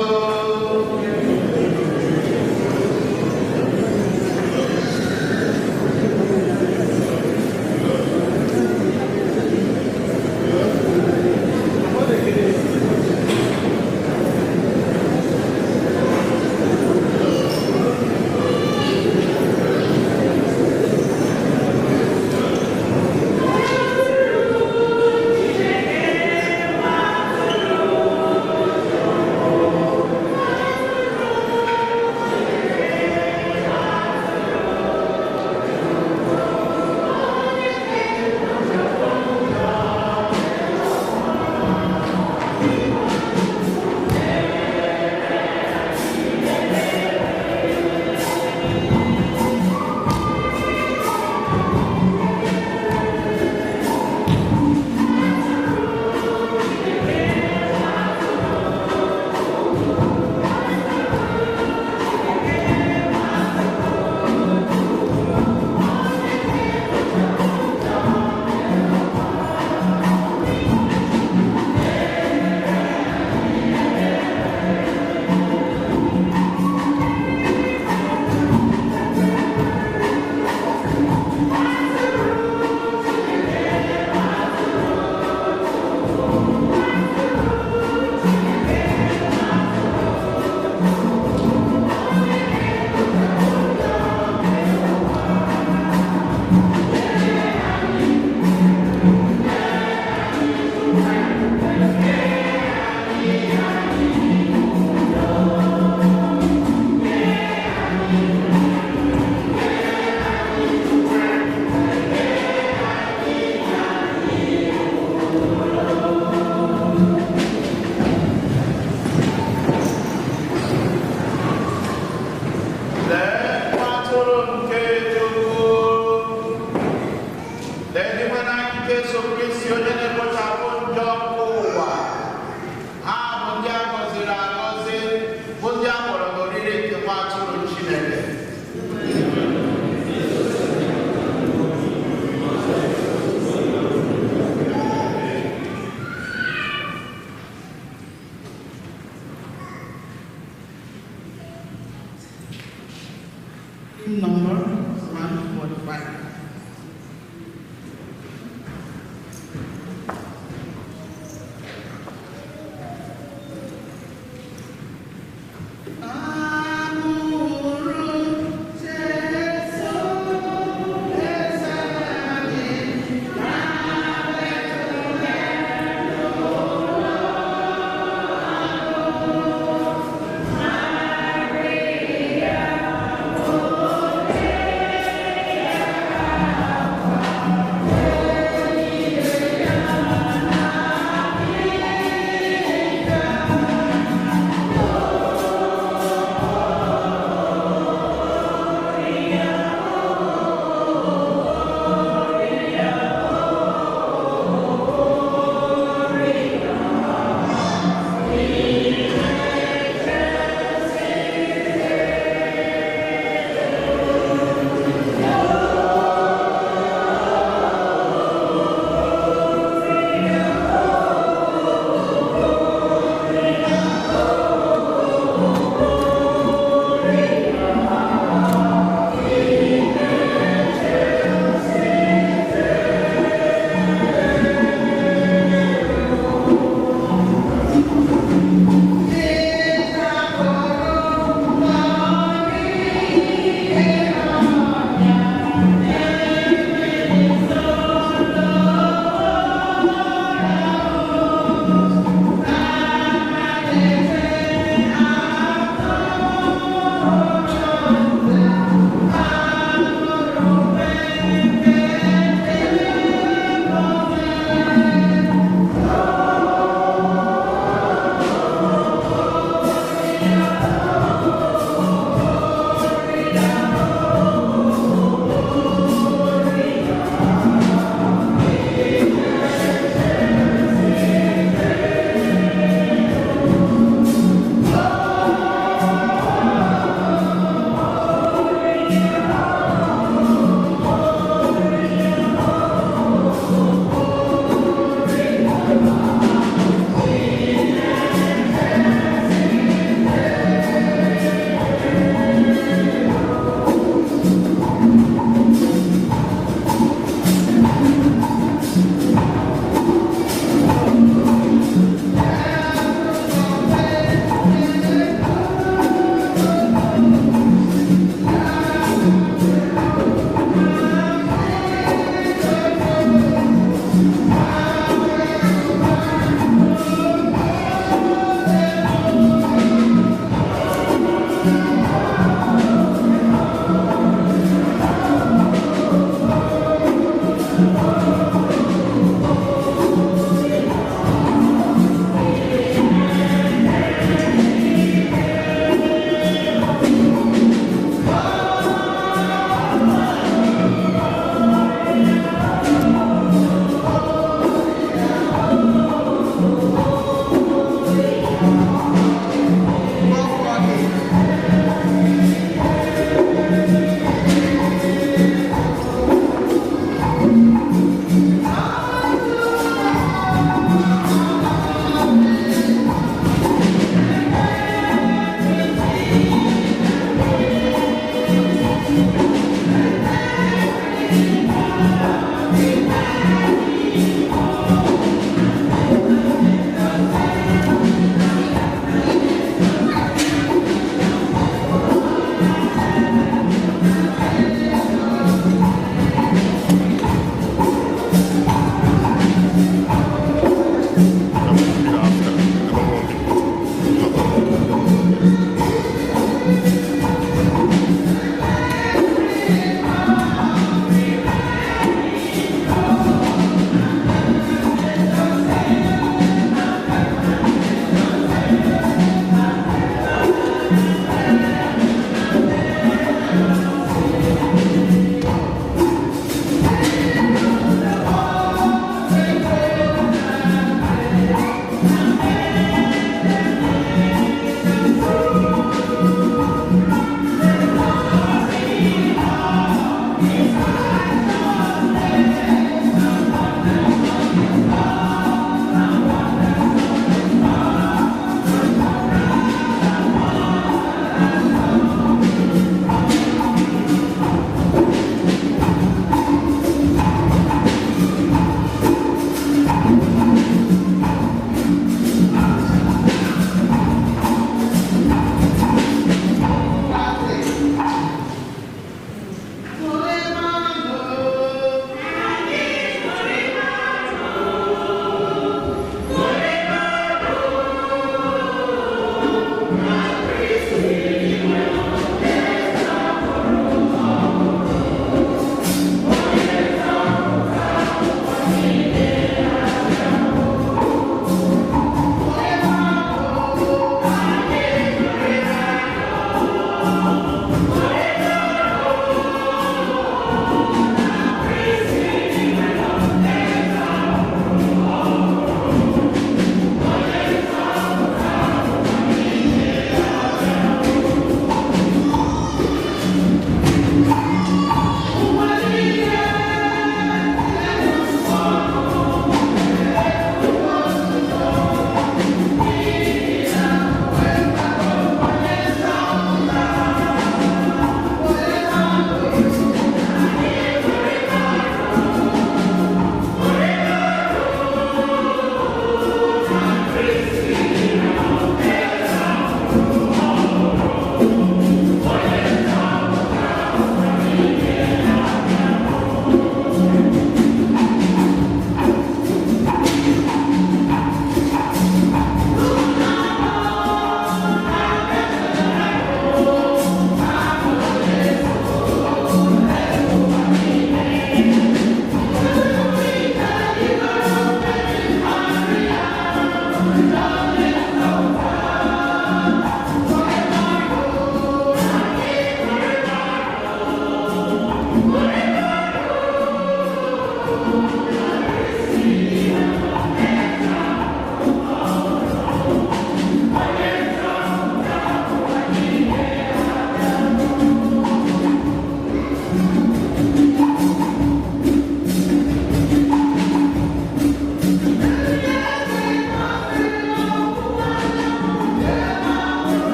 Number 145. Maria,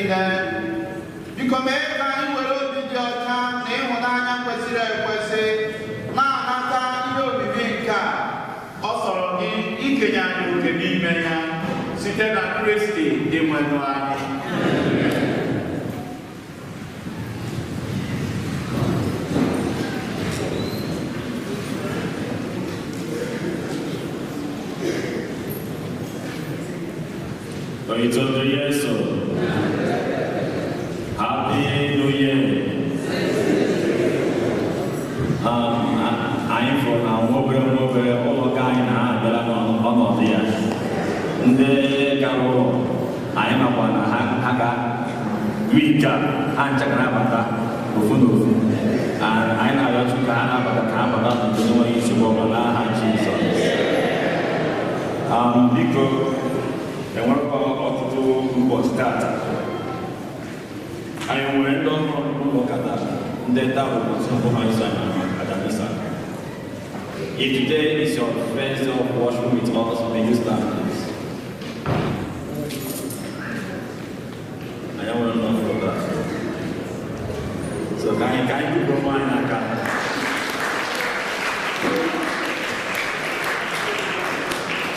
niile. Biko mee ka anyị were obi dị ọcha na ịhụnanya kwesịrị ekwesị na-anata ihe obibi nke a ọ sọrọ gị ikenye anyị oke n'ime ya site na Kristi dị nwenụ anyị. Itoto Yesu. Happy New Year. Anyị fụrụ na nwobere ụlọ ka anyị na-abịara n'ọnọdụ ya. Ndị gara ụlọ anyị makwa na ha ga wika ha nchaka na-abata ofu na ofu. Anyị na-arịọ Chukwu ka ha na-abata ka ha bata n'udo n'enweghị nsogbu ọbụla n'aha Jizọs. Biko enwekwa ọtụtụ ụbọchị tata anyị nwere ndị ọhụrụ n'ụlọ ụka taa ndị taa bụ ụbọchị mbụ ha iso anyị Adamisa. If today is your first day of worship with us, may you stand please. Anyị nwere ndị ọhụrụ taa. So ka anyị bụrụ anyị n'aka.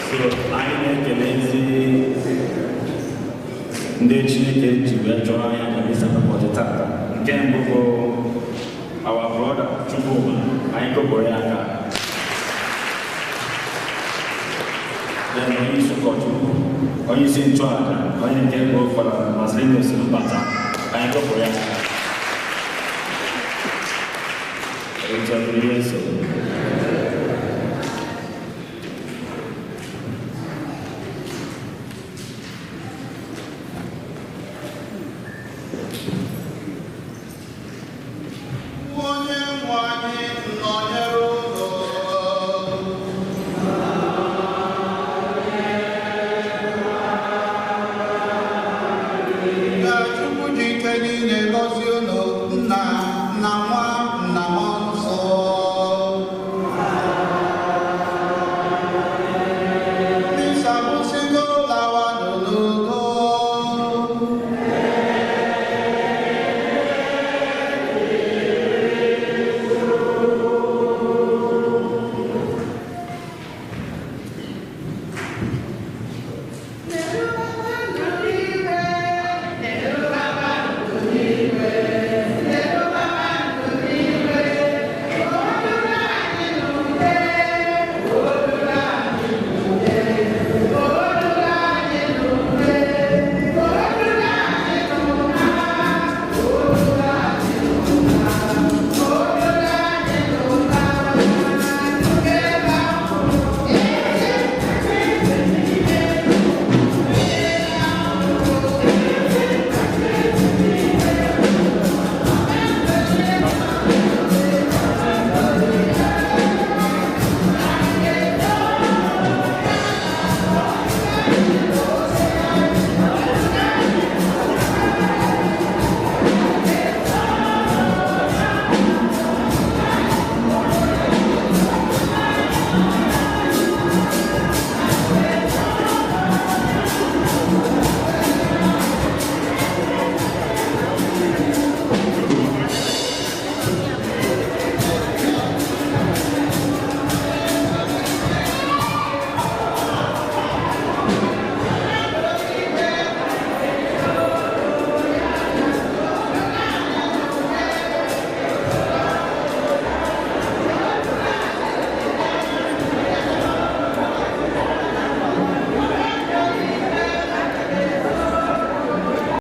So anyị na-ekelezi ndị Chineke ji wee chọrọ anyị Adamisa n'ụbọchị taa. Nke mbụ bụ our brother Chukwuma, anyị gụpụrụ ya aka. Then onye isi ụkọchukwu, onye isi nchụaja, onye nke bụ Fada Masịrịnos Mbata, anyị gụpụrụ ya aka. Itoto Yesu.